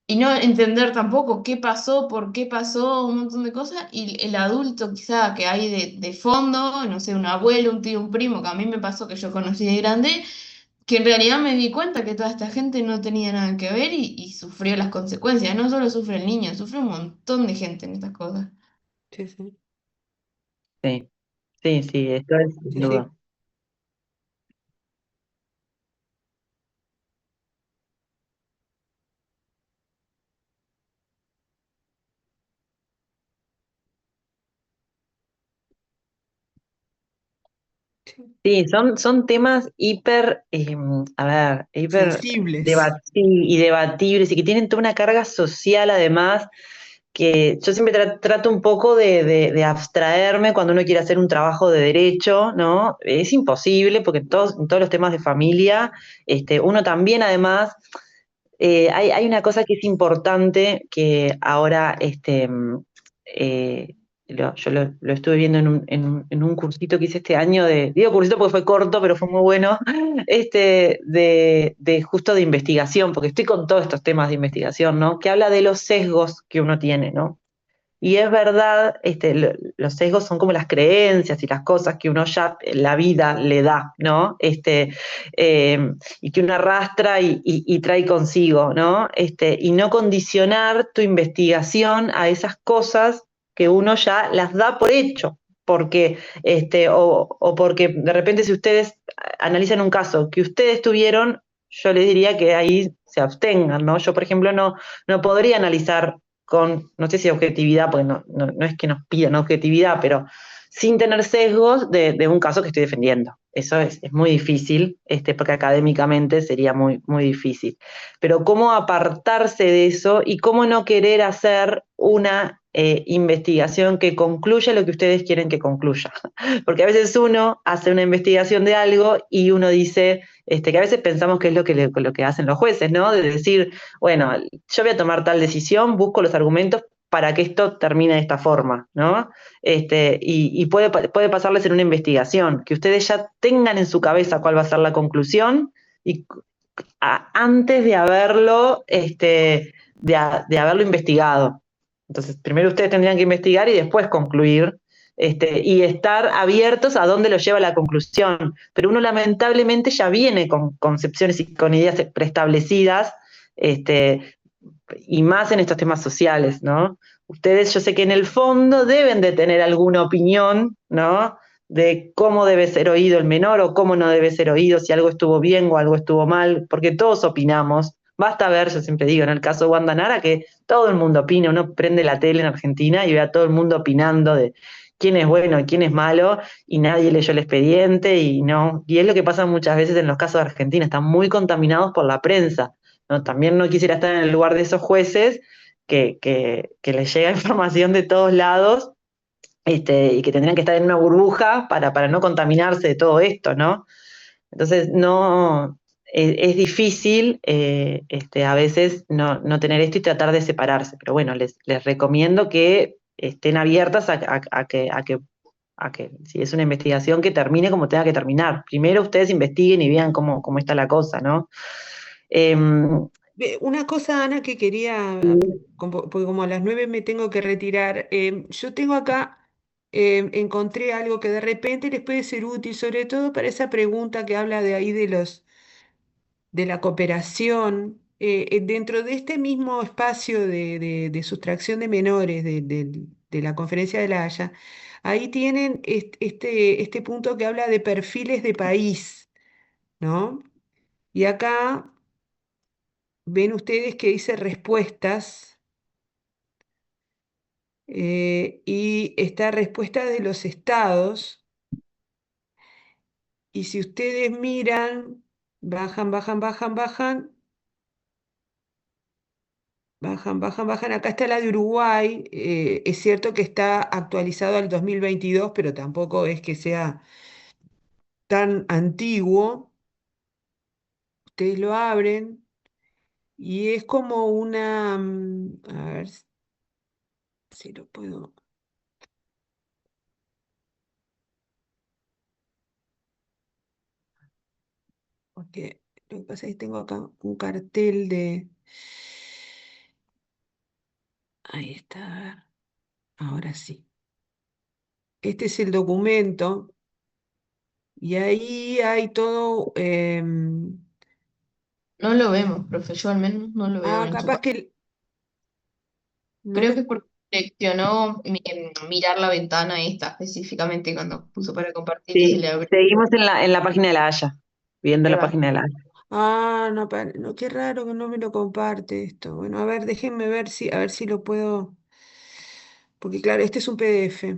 y no entender tampoco qué pasó, por qué pasó, un montón de cosas, y el adulto quizá que hay de fondo, no sé, un abuelo, un tío, un primo, que a mí me pasó que yo conocí de grande, que en realidad me di cuenta que toda esta gente no tenía nada que ver y sufrió las consecuencias. No solo sufre el niño, sufre un montón de gente en estas cosas. sí, sí, Sí, sí, sí, esto es sin sí, duda. sí. Sí. Sí, son temas hiper, a ver, hiper Sensibles. y debatibles y que tienen toda una carga social además, que yo siempre trato un poco de abstraerme cuando uno quiere hacer un trabajo de derecho, ¿no? Es imposible porque en todos los temas de familia, uno también además hay una cosa que es importante que ahora eh, yo lo estuve viendo en un cursito que hice este año digo cursito porque fue corto, pero fue muy bueno, de justo de investigación, porque estoy con todos estos temas de investigación, ¿no? Que habla de los sesgos que uno tiene, ¿no? Y es verdad, los sesgos son como las creencias y las cosas que uno ya en la vida le da, ¿no? Y que uno arrastra y trae consigo, ¿no? Y no condicionar tu investigación a esas cosas que uno ya las da por hecho. Porque, o porque de repente si ustedes analizan un caso que ustedes tuvieron, yo les diría que ahí se abstengan, ¿no? Yo, por ejemplo, no podría analizar no sé si objetividad, porque no es que nos pidan objetividad, pero sin tener sesgos de un caso que estoy defendiendo. Eso es muy difícil, porque académicamente sería muy, muy difícil. Pero cómo apartarse de eso y cómo no querer hacer una investigación que concluya lo que ustedes quieren que concluya. Porque a veces uno hace una investigación de algo y uno dice, que a veces pensamos que es lo que hacen los jueces, ¿no? De decir, bueno, yo voy a tomar tal decisión, busco los argumentos para que esto termine de esta forma, ¿no? Y puede pasarles en una investigación, que ustedes ya tengan en su cabeza cuál va a ser la conclusión y antes de haberlo, de haberlo investigado. Entonces, primero ustedes tendrían que investigar y después concluir, y estar abiertos a dónde lo lleva la conclusión. Pero uno lamentablemente ya viene con concepciones y con ideas preestablecidas, este, y más en estos temas sociales, ¿no? Ustedes, yo sé que en el fondo deben de tener alguna opinión, ¿no? De cómo debe ser oído el menor o cómo no debe ser oído, si algo estuvo bien o algo estuvo mal, porque todos opinamos. Basta ver, yo siempre digo, en el caso de Wanda Nara, que todo el mundo opina, uno prende la tele en Argentina y ve a todo el mundo opinando de quién es bueno y quién es malo, y nadie leyó el expediente, y no. Y es lo que pasa muchas veces en los casos de Argentina, están muy contaminados por la prensa. ¿No? También no quisiera estar en el lugar de esos jueces que les llega información de todos lados, y que tendrían que estar en una burbuja para no contaminarse de todo esto, ¿no? Entonces, no, es difícil, a veces no tener esto y tratar de separarse, pero bueno, les recomiendo que estén abiertas a que si es una investigación que termine como tenga que terminar. Primero ustedes investiguen y vean cómo está la cosa, ¿no? Em, Una cosa, Ana, que quería, porque como a las 9 me tengo que retirar, yo tengo acá, encontré algo que de repente les puede ser útil, sobre todo para esa pregunta que habla de ahí de la cooperación. Dentro de este mismo espacio de sustracción de menores de la Conferencia de La Haya, ahí tienen este punto que habla de perfiles de país, ¿no? Y acá ven ustedes que dice respuestas, y está respuesta de los estados. Y si ustedes miran, bajan, bajan, bajan, bajan, bajan, bajan, bajan. Acá está la de Uruguay. Es cierto que está actualizado al 2022, pero tampoco es que sea tan antiguo. Ustedes lo abren y es como una, a ver si lo puedo, porque lo que pasa es que tengo acá un cartel de, ahí está, a ver, ahora sí. Este es el documento y ahí hay todo. No lo vemos, profe, yo al menos no lo veo en su Capaz página. que no Creo que lo. es porque seleccionó mirar la ventana esta específicamente cuando puso para compartir y se Sí, le abrió. seguimos en la página de la Haya, viendo Ahí la va. página de la Haya. No, no, qué raro que no me lo comparte esto. Bueno, a ver, déjenme a ver si lo puedo, porque claro, este es un PDF.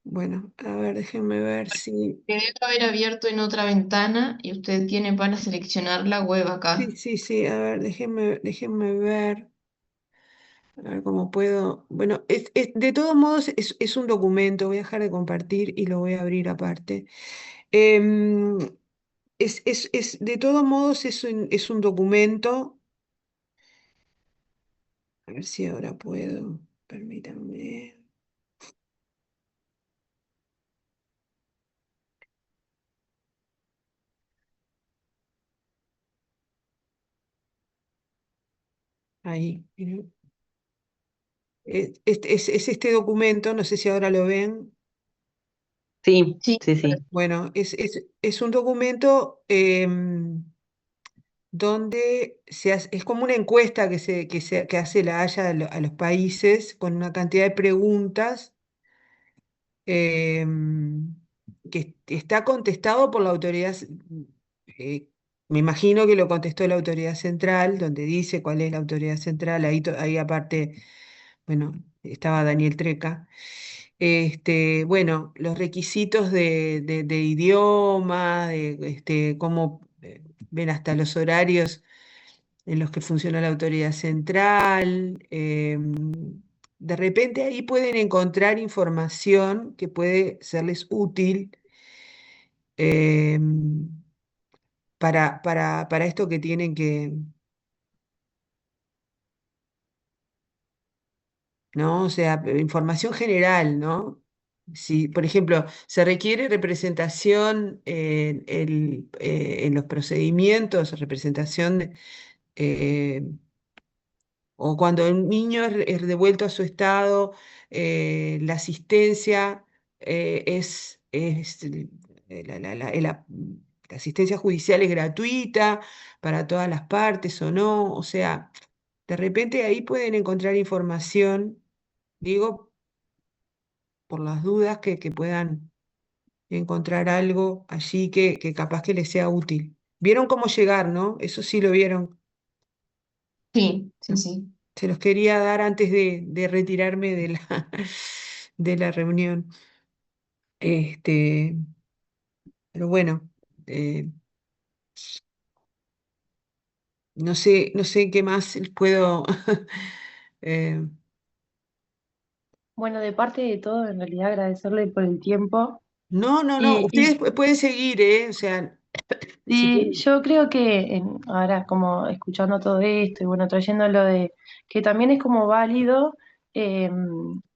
Bueno, a ver, déjenme ver si... Que debe haber abierto en otra ventana y usted tiene para seleccionar la web Sí, acá. sí, sí, a ver, déjenme ver. A ver cómo puedo. Bueno, de todos modos es un documento, voy a dejar de compartir y lo voy a abrir aparte. Em, de todos modos es un documento. A ver si ahora puedo. Permítanme. Ahí. Miren. Es este documento, no sé si ahora lo ven. Sí, Sí, sí, sí. Bueno, es un documento donde es como una encuesta que hace la Haya a los países con una cantidad de preguntas em, que está contestado por la autoridad, eh, me imagino que lo contestó la autoridad central, donde dice cuál es la autoridad central, ahí aparte, bueno, estaba Daniel Treca. Bueno, los requisitos de idioma, cómo ven hasta los horarios en los que funciona la autoridad central. De repente ahí pueden encontrar información que puede serles útil em, para esto que tienen que, ¿no? O sea, información general, ¿no? Si, por ejemplo, se requiere representación en los procedimientos, representación eh, o cuando el niño es devuelto a su estado, la asistencia la asistencia judicial es gratuita para todas las partes o no. O sea, de repente ahí pueden encontrar información, digo, por las dudas que puedan encontrar algo allí que capaz que les sea útil. ¿Vieron cómo llegar, no? Eso sí lo vieron. sí, sí, sí. Se los quería dar antes de retirarme de la reunión. Este, pero bueno, eh, no sé qué más les puedo. eh, Bueno, de parte de todo, en realidad agradecerle por el tiempo. no, no, no. Y Ustedes pueden seguir, ¿eh? O sea, si sí, quieren. yo creo que ahora como escuchando todo esto y bueno, trayendo lo de que también es como válido eh,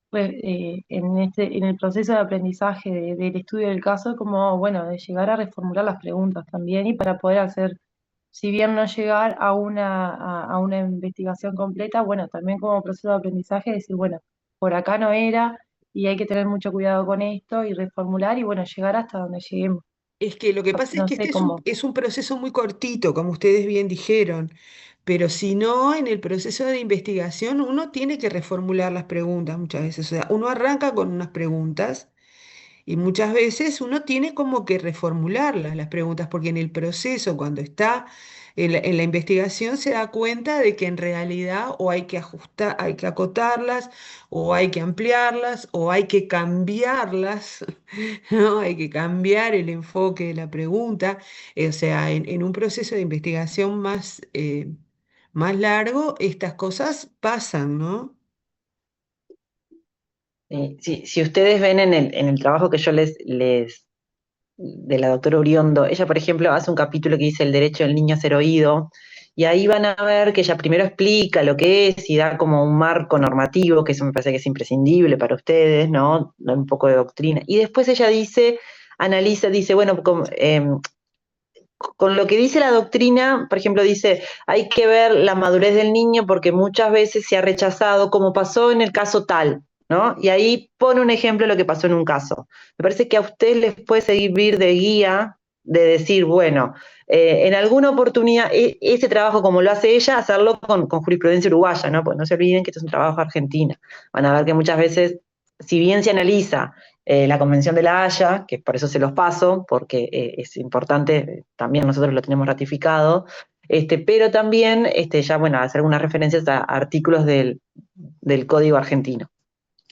pues, en el proceso de aprendizaje del estudio del caso, como bueno, de llegar a reformular las preguntas también y para poder hacer, si bien no llegar a una investigación completa, bueno, también como proceso de aprendizaje decir, bueno, por acá no era y hay que tener mucho cuidado con esto y reformular y bueno, llegar hasta donde lleguemos. Es que lo que pasa es No que sé este es un, cómo. es un proceso muy cortito, como ustedes bien dijeron, pero si no, en el proceso de investigación uno tiene que reformular las preguntas muchas veces. O sea, uno arranca con unas preguntas y muchas veces uno tiene como que reformularlas, las preguntas, porque en el proceso, cuando está en la investigación, se da cuenta de que en realidad o hay que ajustar, hay que acotarlas, o hay que ampliarlas, o hay que cambiarlas, ¿no? Hay que cambiar el enfoque de la pregunta. O sea, en un proceso de investigación más largo, estas cosas pasan, ¿no? Si ustedes ven en el trabajo que yo de la doctora Uriondo, ella, por ejemplo, hace un capítulo que dice el derecho del niño a ser oído, y ahí van a ver que ella primero explica lo que es y da como un marco normativo, que eso me parece que es imprescindible para ustedes, ¿no? Da un poco de doctrina. Y después ella dice, analiza, dice, bueno, con lo que dice la doctrina, por ejemplo, dice, hay que ver la madurez del niño porque muchas veces se ha rechazado, como pasó en el caso tal, ¿no? Y ahí pone un ejemplo de lo que pasó en un caso. Me parece que a usted les puede servir de guía, de decir, bueno, en alguna oportunidad, ese trabajo como lo hace ella, hacerlo con jurisprudencia uruguaya, ¿no? Pues no se olviden que esto es un trabajo argentino. Van a ver que muchas veces, si bien se analiza la Convención de la Haya, que por eso se los paso, porque es importante, también nosotros lo tenemos ratificado, pero también ya, bueno, hacer algunas referencias a artículos del Código Argentino.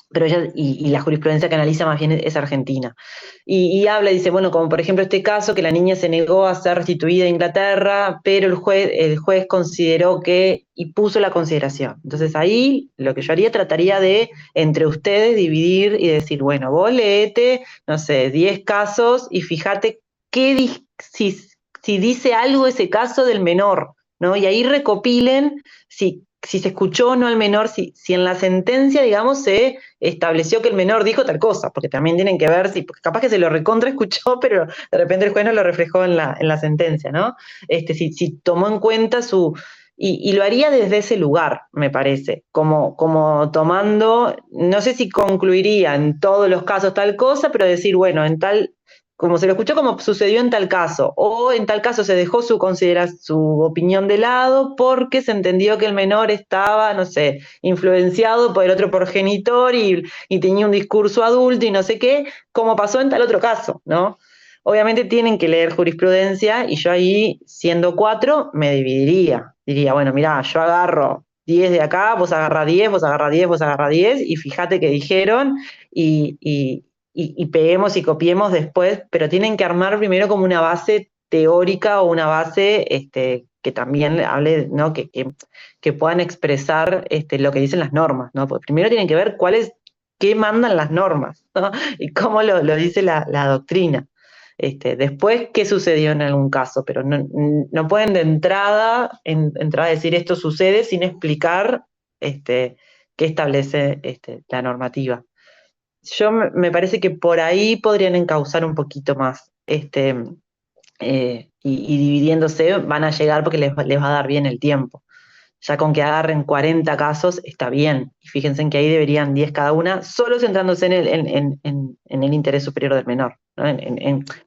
pero ella, y la jurisprudencia que analiza más bien es argentina. Y habla, dice, bueno, como por ejemplo este caso, que la niña se negó a ser restituida a Inglaterra, pero el juez consideró que, y puso la consideración. Entonces ahí lo que yo haría, trataría de, entre ustedes, dividir y decir, bueno, vos leete, no sé, 10 casos y fíjate si dice algo ese caso del menor, ¿no? Y ahí recopilen si se escuchó o no al menor, si en la sentencia, digamos, se estableció que el menor dijo tal cosa, porque también tienen que ver porque capaz que se lo recontra escuchó, pero de repente el juez no lo reflejó en la sentencia, ¿no? Si tomó en cuenta y lo haría desde ese lugar, me parece, como tomando, no sé si concluiría en todos los casos tal cosa, pero decir, bueno, como se lo escuchó, como sucedió en tal caso, o en tal caso se dejó su opinión de lado porque se entendió que el menor estaba, no sé, influenciado por el otro progenitor y tenía un discurso adulto y no sé qué, como pasó en tal otro caso, ¿no? Obviamente tienen que leer jurisprudencia y yo ahí, siendo 4, me dividiría. Diría, bueno, mirá, yo agarro 10 de acá, vos agarrá 10, vos agarrá 10, vos agarrá 10 y fíjate qué dijeron y peguemos y copiemos después, pero tienen que armar primero como una base teórica o una base que también hable, ¿no? Que puedan expresar lo que dicen las normas, ¿no? Porque primero tienen que ver qué mandan las normas, ¿no? Y cómo lo dice la doctrina. Después, qué sucedió en algún caso, pero no pueden de entrar a decir esto sucede sin explicar qué establece la normativa. Me parece que por ahí podrían encauzar un poquito más, y dividiéndose van a llegar porque les va a dar bien el tiempo. Ya con que agarren 40 casos está bien, y fíjense en que ahí deberían 10 cada una, solo centrándose en el interés superior del menor, ¿no?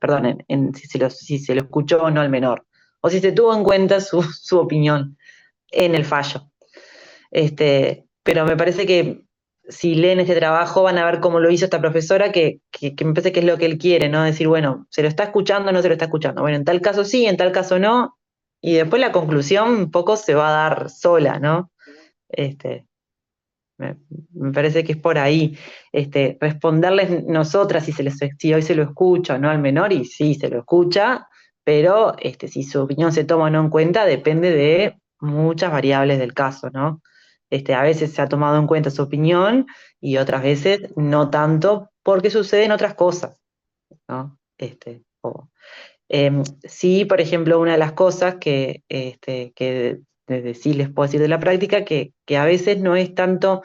Perdón, si se lo escuchó o no al menor, o si se tuvo en cuenta su opinión en el fallo. Pero me parece que si leen este trabajo van a ver cómo lo hizo esta profesora, que me parece que es lo que él quiere, ¿no? Decir, bueno, ¿se lo está escuchando o no se lo está escuchando? Bueno, en tal caso sí, en tal caso no, y después la conclusión un poco se va a dar sola, ¿no? Este, me parece que es por ahí. Responderles nosotras si hoy se lo escucha o no al menor, y sí, se lo escucha, pero si su opinión se toma o no en cuenta depende de muchas variables del caso, ¿no? A veces se ha tomado en cuenta su opinión y otras veces no tanto porque suceden otras cosas, ¿no? Sí, por ejemplo, una de las cosas que desde sí les puedo decir de la práctica, que a veces no es tanto.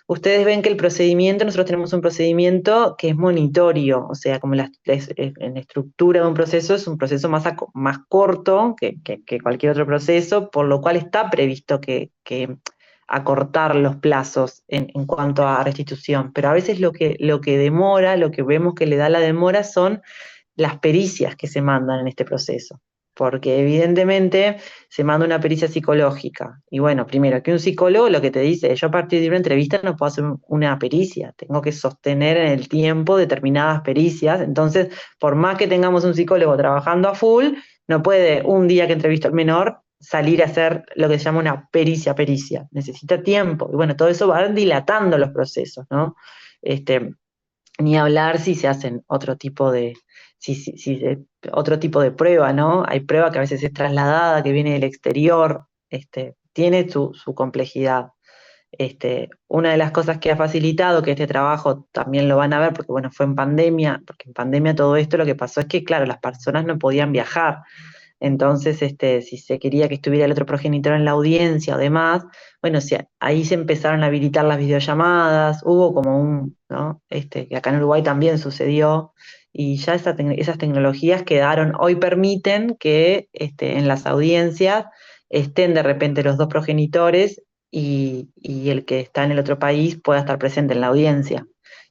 Ustedes ven que nosotros tenemos un procedimiento que es monitorio, o sea, como en la estructura de un proceso es un proceso más corto que cualquier otro proceso, por lo cual está previsto que acortar los plazos en cuanto a restitución. Pero a veces lo que demora, lo que vemos que le da la demora son las pericias que se mandan en este proceso. Porque evidentemente se manda una pericia psicológica. Y bueno, primero, que un psicólogo lo que te dice, yo a partir de una entrevista no puedo hacer una pericia, tengo que sostener en el tiempo determinadas pericias. Entonces, por más que tengamos un psicólogo trabajando a full, no puede un día que entrevisto al menor salir a hacer lo que se llama una pericia. Necesita tiempo. Y bueno, todo eso va dilatando los procesos, ¿no? Ni hablar si se hacen otro tipo de prueba, ¿no? Hay prueba que a veces es trasladada, que viene del exterior, tiene su complejidad. Una de las cosas que ha facilitado que este trabajo también lo van a ver, porque bueno, fue en pandemia, porque en pandemia todo esto lo que pasó es que, claro, las personas no podían viajar. Entonces, si se quería que estuviera el otro progenitor en la audiencia o demás, bueno, ahí se empezaron a habilitar las videollamadas, hubo como ¿no? Que acá en Uruguay también sucedió, y ya esas tecnologías quedaron, hoy permiten que en las audiencias estén de repente los dos progenitores y el que está en el otro país pueda estar presente en la audiencia.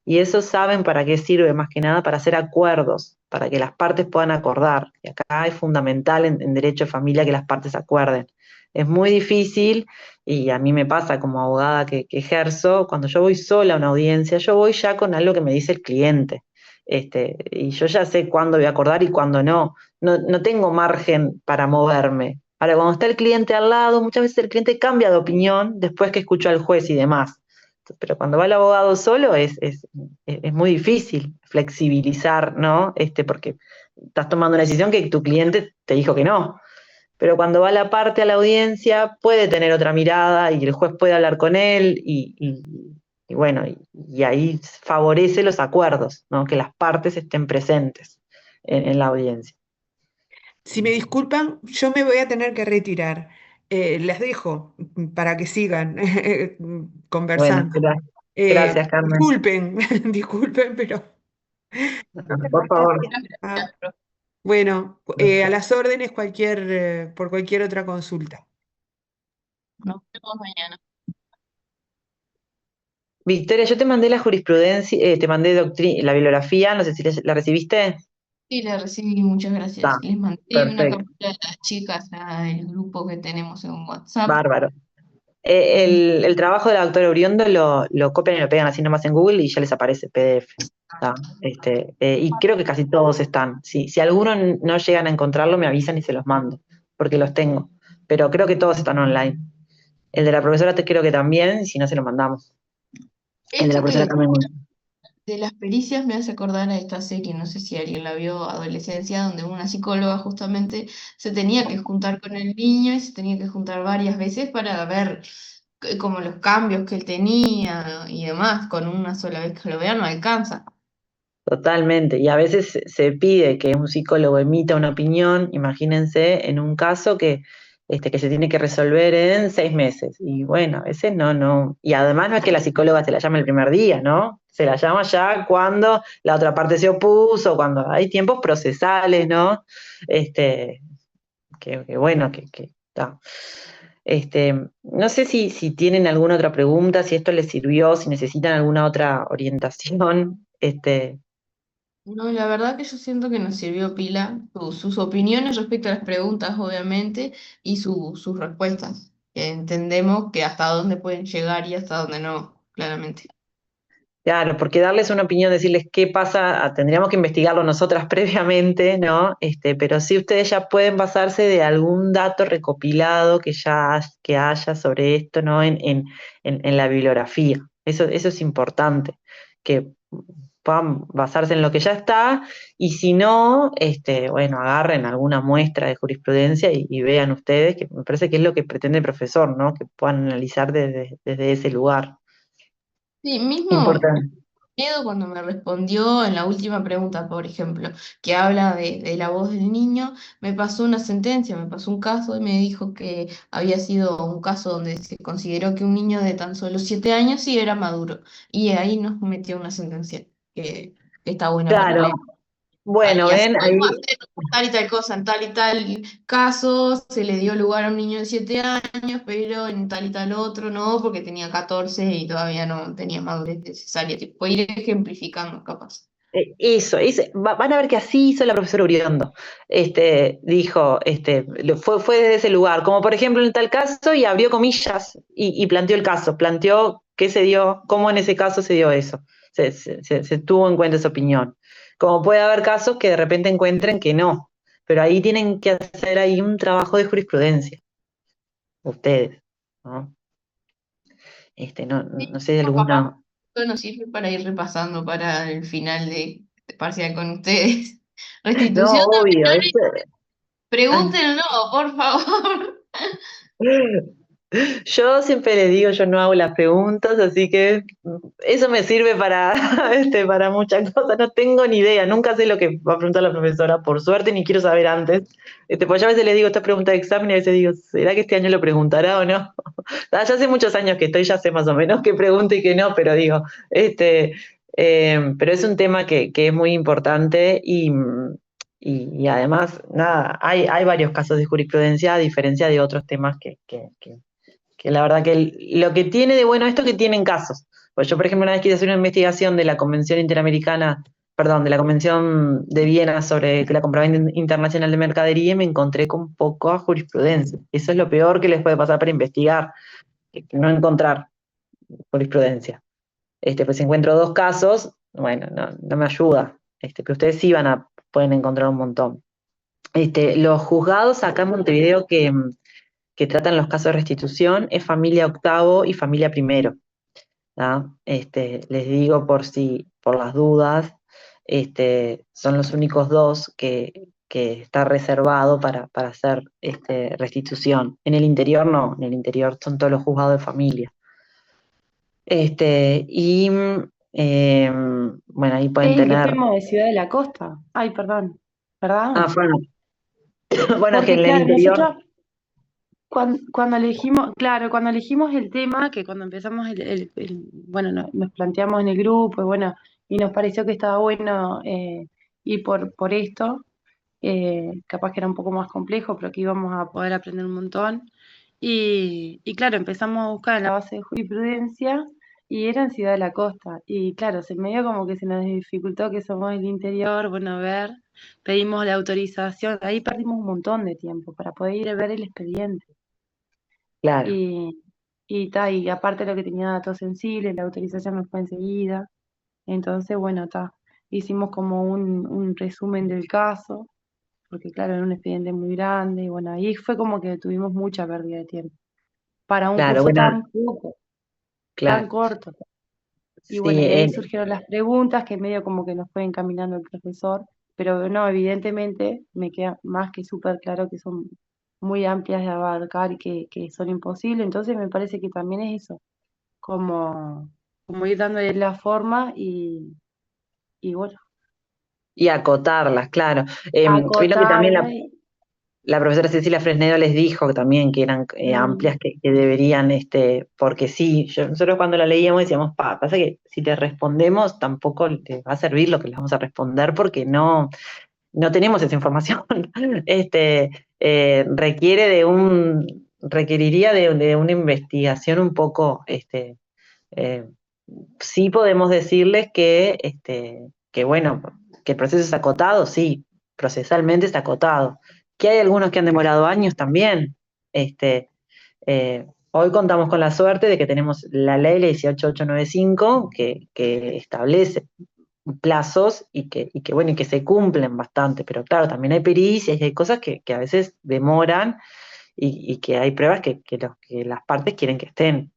Y eso saben para qué sirve, más que nada para hacer acuerdos, para que las partes puedan acordar. Y acá es fundamental en derecho de familia que las partes acuerden. Es muy difícil, y a mí me pasa como abogada que ejerzo, cuando yo voy sola a una audiencia, yo voy ya con algo que me dice el cliente. Y yo ya sé cuándo voy a acordar y cuándo no. No tengo margen para moverme. Ahora, cuando está el cliente al lado, muchas veces el cliente cambia de opinión después que escuchó al juez y demás. Pero cuando va el abogado solo es muy difícil flexibilizar, ¿no? Porque estás tomando una decisión que tu cliente te dijo que no. Pero cuando va la parte a la audiencia, puede tener otra mirada y el juez puede hablar con él y bueno, y ahí favorece los acuerdos, ¿no? Que las partes estén presentes en la audiencia. Si me disculpan, yo me voy a tener que retirar. Las dejo para que sigan Bueno, conversando. gracias, Carmen. Disculpen, disculpen, pero Por favor. ah, Gracias, profe. bueno, a las órdenes por cualquier otra consulta. Nos vemos mañana. Victoria, yo te mandé la jurisprudencia, te mandé la bibliografía, no sé si la recibiste. Sí, la recibí, muchas gracias. Está, Les mandé una perfecto, captura de las chicas al grupo que tenemos en WhatsApp. bárbaro. El trabajo de la doctora Uriondo lo copian y lo pegan así nomás en Google y ya les aparece PDF. Está, y creo que casi todos están. Si alguno no llegan a encontrarlo, me avisan y se los mando, porque los tengo. Pero creo que todos están online. El de la profesora creo que también, si no se lo mandamos. El de la Esto profesora que Carmen. de las pericias me hace acordar a esta serie, no sé si alguien la vio, Adolescencia, donde una psicóloga justamente se tenía que juntar con el niño y se tenía que juntar varias veces para ver como los cambios que él tenía y demás. Con una sola vez que lo vea no alcanza. Totalmente, y a veces se pide que un psicólogo emita una opinión, imagínense, en un caso que se tiene que resolver en 6 meses. Y bueno, a veces no. Y además no es que la psicóloga se la llame el primer día, ¿no? Se la llama ya cuando la otra parte se opuso, cuando hay tiempos procesales, ¿no? Que bueno, que está. No sé si tienen alguna otra pregunta, si esto les sirvió, si necesitan alguna otra orientación. No, la verdad que yo siento que nos sirvió pila sus opiniones respecto a las preguntas, obviamente, y sus respuestas. Que entendemos que hasta dónde pueden llegar y hasta dónde no, claramente. Claro, porque darles una opinión, decirles qué pasa, tendríamos que investigarlo nosotras previamente, ¿no? Pero sí ustedes ya pueden basarse de algún dato recopilado que haya sobre esto, ¿no? En la bibliografía. Eso es importante, que puedan basarse en lo que ya está, y si no, bueno, agarren alguna muestra de jurisprudencia y vean ustedes, que me parece que es lo que pretende el profesor, ¿no? Que puedan analizar desde ese lugar. Sí, mismo Importante. Edo cuando me respondió en la última pregunta, por ejemplo, que habla de la voz del niño, me pasó una sentencia, me pasó un caso y me dijo que había sido un caso donde se consideró que un niño de tan solo 7 años sí era maduro. Y ahí nos metió una sentencia que está buena para Claro, leer. bueno, Y así ven, ahí, podemos hacer tal y tal cosa, en tal y tal caso se le dio lugar a un niño de 7 años, pero en tal y tal otro no, porque tenía 14 y todavía no tenía madurez necesaria. Tipo, ir ejemplificando, capaz. van a ver que así hizo la profesora Uriondo. Dijo, fue desde ese lugar, como por ejemplo en tal caso, y abrió comillas y planteó el caso, planteó qué se dio, cómo en ese caso se dio eso. Se tuvo en cuenta esa opinión. Como puede haber casos que de repente encuentren que no, pero ahí tienen que hacer ahí un trabajo de jurisprudencia, ustedes, ¿no? Sí, No sé de o capaz alguna. esto nos sirve para ir repasando para el final de parcial con ustedes. No, Restitución de obvio, menores, pregúntenlo, por favor. Yo siempre les digo, yo no hago las preguntas, así que eso me sirve para, para muchas cosas. No tengo ni idea, nunca sé lo que va a preguntar la profesora, por suerte, ni quiero saber antes. Pues yo a veces le digo esta pregunta de examen y a veces digo, ¿será que este año lo preguntará o no? Ya hace muchos años que estoy, ya sé más o menos qué pregunta y qué no, pero digo, pero es un tema que es muy importante y además, nada, hay varios casos de jurisprudencia a diferencia de otros temas que la verdad que lo que tiene de bueno esto es que tienen casos. Pues yo, por ejemplo, una vez quise hacer una investigación de la Convención Interamericana, perdón, de la Convención de Viena sobre la compraventa internacional de mercadería y me encontré con poca jurisprudencia. Eso es lo peor que les puede pasar para investigar, que no encontrar jurisprudencia. Pues si encuentro 2 casos, bueno, no me ayuda. Pero ustedes sí pueden encontrar un montón. Los juzgados acá en Montevideo que tratan los casos de restitución es familia octavo y familia primero. ¿tá? Les digo por las dudas, son los únicos dos que está reservado para hacer restitución. En el interior no, en el interior son todos los juzgados de familia. Y bueno, ahí pueden Es el que tener. fuimos de Ciudad de la Costa. Ay, perdón, ¿verdad? Ah, bueno, bueno, es que Porque en el claro, interior, nosotros cuando elegimos, claro, cuando elegimos el tema, que cuando empezamos bueno, nos planteamos en el grupo, y bueno, y nos pareció que estaba bueno ir por esto, capaz que era un poco más complejo, pero que íbamos a poder aprender un montón. Y claro, empezamos a buscar en la base de jurisprudencia y era en Ciudad de la Costa. Y claro, se medio como que se nos dificultó que somos el interior, bueno, a ver, pedimos la autorización, ahí perdimos un montón de tiempo para poder ir a ver el expediente. claro, Y aparte lo que tenía datos sensibles, la autorización nos fue enseguida. Entonces, bueno, hicimos como un resumen del caso, porque claro, era un expediente muy grande, y bueno, ahí fue como que tuvimos mucha pérdida de tiempo, para un claro, curso bueno, tan poco, tan claro, corto. Y bueno, sí, y ahí surgieron las preguntas que medio como que nos fue encaminando el profesor, pero no, evidentemente me queda más que súper claro que son muy amplias de abarcar y que son imposibles, entonces me parece que también es eso, como, como ir dándole la forma y bueno, y acotarlas, claro. Vieron que también acotarla la profesora Cecilia Fresnedo les dijo también que eran mm, amplias, que deberían, porque sí, nosotros cuando la leíamos decíamos, pasa que si te respondemos tampoco te va a servir lo que les vamos a responder porque no tenemos esa información. Requiere requeriría de una investigación un poco, eh, sí podemos decirles que bueno, que el proceso es acotado, sí, procesalmente es acotado. Que hay algunos que han demorado años también. Hoy contamos con la suerte de que tenemos la ley, la 18895, que establece plazos bueno, y que se cumplen bastante, pero claro, también hay pericias y hay cosas que a veces demoran y que hay pruebas que las partes quieren que estén.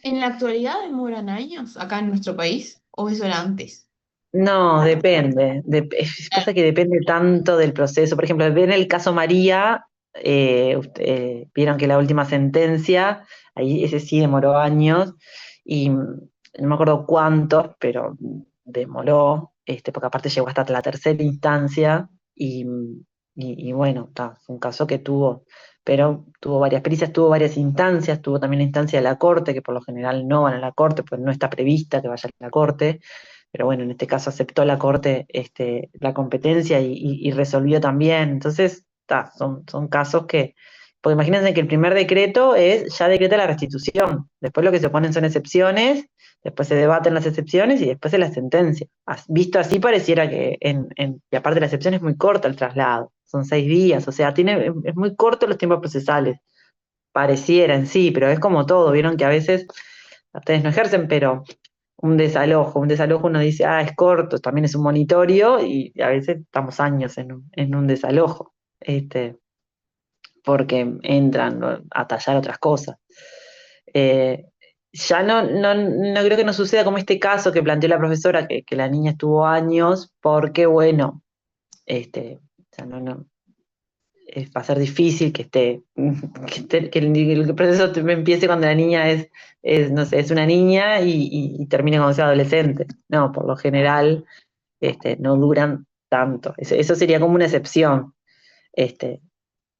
¿En la actualidad demoran años acá en nuestro país o eso era antes? No, depende. Pasa que depende tanto del proceso. Por ejemplo, ven el caso María, vieron que la última sentencia, ahí ese sí demoró años, y no me acuerdo cuántos, pero demoró, porque aparte llegó hasta la tercera instancia, y bueno, fue un caso que pero tuvo varias pericias, tuvo varias instancias, tuvo también la instancia de la corte, que por lo general no van a la corte, pues no está prevista que vaya a la corte, pero bueno, en este caso aceptó la Corte la competencia y resolvió también. Entonces, son casos porque imagínense que el primer decreto ya decreta la restitución, después lo que se ponen son excepciones, después se debaten las excepciones y después se la sentencia. Visto así pareciera y aparte la excepción es muy corta el traslado, son 6 días, o sea, es muy corto los tiempos procesales, pareciera en sí, pero es como todo, vieron que a veces ustedes no ejercen, pero un desalojo uno dice, es corto, también es un monitorio y a veces estamos años en un desalojo, porque entran, ¿no?, a tallar otras cosas. Eh, ya no creo que nos suceda como este caso que planteó la profesora, que la niña estuvo años, porque bueno, ya va a ser difícil que el proceso empiece cuando la niña no sé, es una niña y termine cuando sea adolescente. No, por lo general, no duran tanto. Eso sería como una excepción. Este,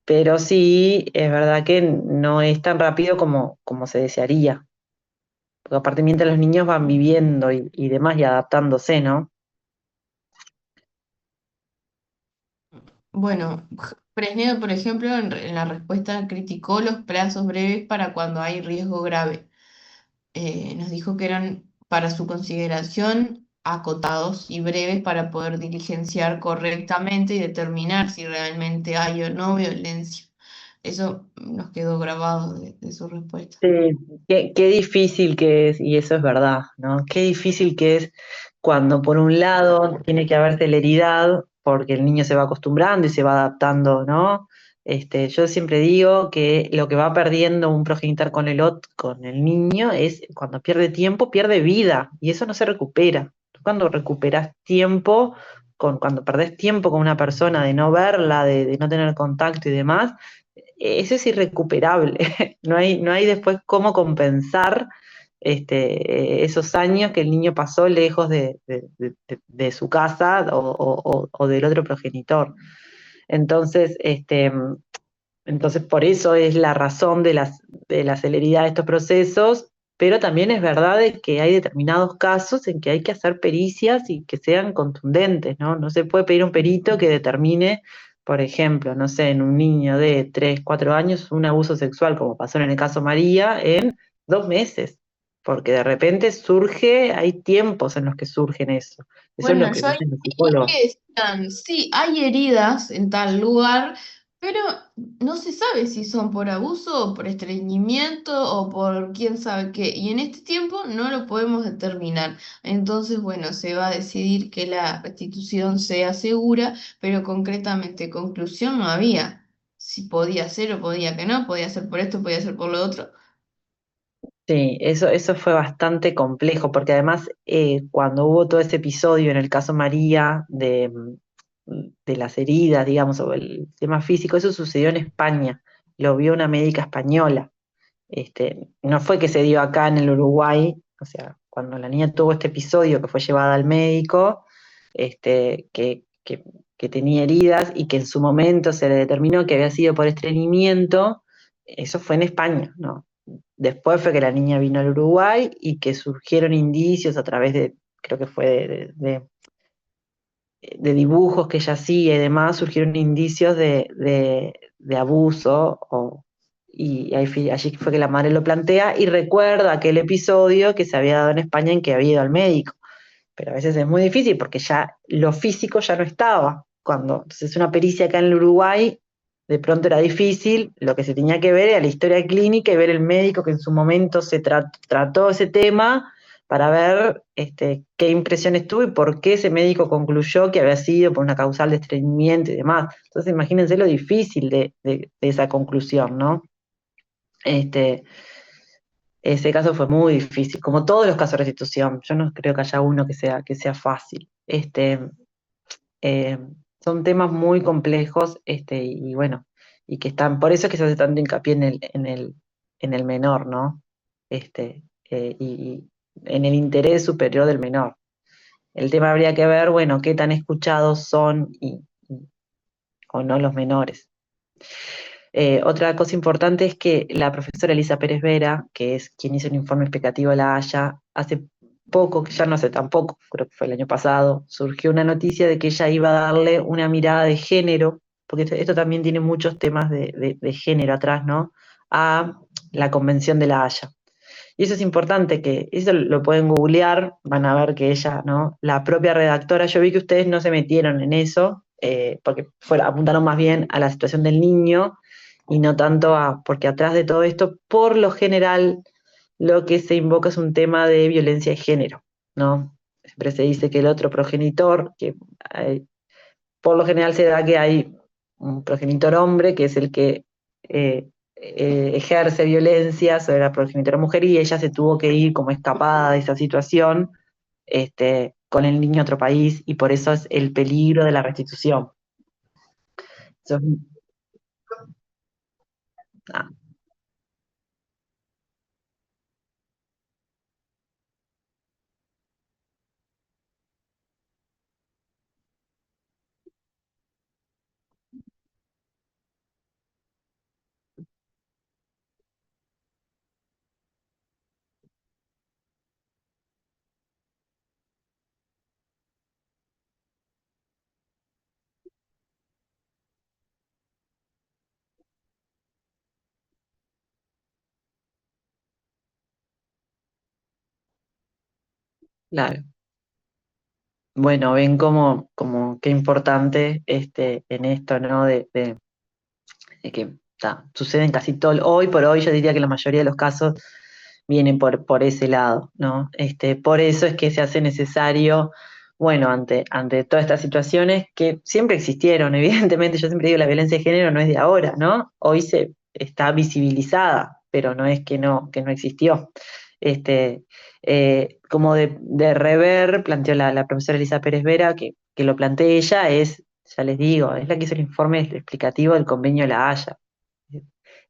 pero sí, es verdad que no es tan rápido como se desearía. Porque aparte mientras los niños van viviendo y demás y adaptándose, ¿no? Bueno, Fresnedo, por ejemplo, en la respuesta criticó los plazos breves para cuando hay riesgo grave. Nos dijo que eran para su consideración acotados y breves para poder diligenciar correctamente y determinar si realmente hay o no violencia. Eso nos quedó grabado de su respuesta. Sí, qué difícil que es, y eso es verdad, ¿no? Qué difícil que es cuando por un lado tiene que haber celeridad, porque el niño se va acostumbrando y se va adaptando, ¿no? Yo siempre digo que lo que va perdiendo un progenitor con el niño es cuando pierde tiempo, pierde vida, y eso no se recupera. Tú cuando recuperas tiempo, cuando perdés tiempo con una persona, de no verla, de no tener contacto y demás, eso es irrecuperable. No hay después cómo compensar esos años que el niño pasó lejos de su casa o del otro progenitor. Entonces, entonces, por eso es la razón de la celeridad de estos procesos, pero también es verdad de que hay determinados casos en que hay que hacer pericias y que sean contundentes, ¿no? No se puede pedir un perito que determine, por ejemplo, no sé, en un niño de 3 4 años, un abuso sexual, como pasó en el caso María, en 2 meses, porque de repente hay tiempos en los que surgen eso. Eso es lo Bueno, que yo ahí dicen los leí psicólogos. que decían, sí, hay heridas en tal lugar, pero no se sabe si son por abuso o por estreñimiento o por quién sabe qué. Y en este tiempo no lo podemos determinar. Entonces, bueno, se va a decidir que la restitución sea segura, pero concretamente conclusión no había. Si podía ser o podía que no, podía ser por esto, podía ser por lo otro. Sí, eso fue bastante complejo, porque además cuando hubo todo ese episodio en el caso María de las heridas, digamos, o el tema físico, eso sucedió en España, lo vio una médica española. No fue que se dio acá en el Uruguay, o sea, cuando la niña tuvo este episodio que fue llevada al médico, que tenía heridas y que en su momento se le determinó que había sido por estreñimiento, eso fue en España, ¿no? Después fue que la niña vino al Uruguay y que surgieron indicios a través de, creo que fue de dibujos que ella hacía y demás, surgieron indicios de abuso, y allí fue que la madre lo plantea y recuerda aquel episodio que se había dado en España en que había ido al médico. Pero a veces es muy difícil porque ya lo físico ya no estaba. Entonces una pericia acá en el Uruguay, de pronto era difícil, lo que se tenía que ver era la historia clínica y ver el médico que en su momento se trató ese tema para ver qué impresiones tuvo y por qué ese médico concluyó que había sido por una causal de estreñimiento y demás. Entonces imagínense lo difícil de esa conclusión, ¿no? Este, ese caso fue muy difícil, como todos los casos de restitución. Yo no creo que haya uno que sea fácil. Eh, Son temas muy complejos, y bueno, y que están, por eso es que se hace tanto hincapié en el menor, ¿no? Y en el interés superior del menor. El tema habría que ver, bueno, qué tan escuchados son o no los menores. Otra cosa importante es que la profesora Elisa Pérez Vera, que es quien hizo el informe explicativo de la Haya, hace poco, que ya no hace tampoco, creo que fue el año pasado, surgió una noticia de que ella iba a darle una mirada de género, porque esto también tiene muchos temas de género atrás, ¿no? A la Convención de la Haya. Y eso es importante, que eso lo pueden googlear, van a ver que ella, ¿no? La propia redactora, yo vi que ustedes no se metieron en eso, porque apuntaron más bien a la situación del niño y no tanto porque atrás de todo esto, por lo general, lo que se invoca es un tema de violencia de género, ¿no? Siempre se dice que el otro progenitor, que por lo general se da que hay un progenitor hombre, que es el que ejerce violencia sobre la progenitora mujer, y ella se tuvo que ir como escapada de esa situación, con el niño a otro país, y por eso es el peligro de la restitución. Eso ah, claro. Bueno, ven como qué importante en esto, ¿no? De que suceden casi todo, hoy por hoy yo diría que la mayoría de los casos vienen por ese lado, ¿no? Por eso es que se hace necesario bueno, ante todas estas situaciones que siempre existieron, evidentemente, yo siempre digo, la violencia de género no es de ahora, ¿no? Hoy se está visibilizada, pero no es que no existió. Este, como de rever, planteó la profesora Elisa Pérez Vera, que lo plantee ella, ya les digo, es la que hizo el informe explicativo del convenio de La Haya.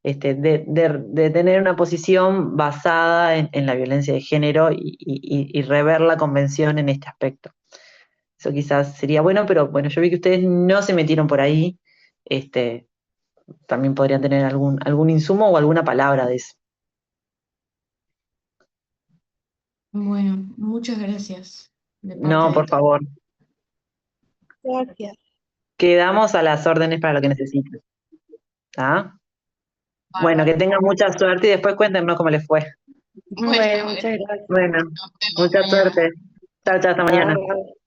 De tener una posición basada en la violencia de género y rever la convención en este aspecto. Eso quizás sería bueno, pero bueno, yo vi que ustedes no se metieron por ahí. Este, también podrían tener algún insumo o alguna palabra de eso. Bueno, muchas gracias de parte No, de por todos. favor. Gracias. Quedamos a las órdenes para lo que necesiten. ¿Tá? Bueno, que Bárbaro. tengan mucha suerte y después cuéntenos cómo les fue. Bueno, Bueno, muchas gracias. Bueno, nos vemos mucha mañana. suerte. Chao, chao, hasta mañana. Chao.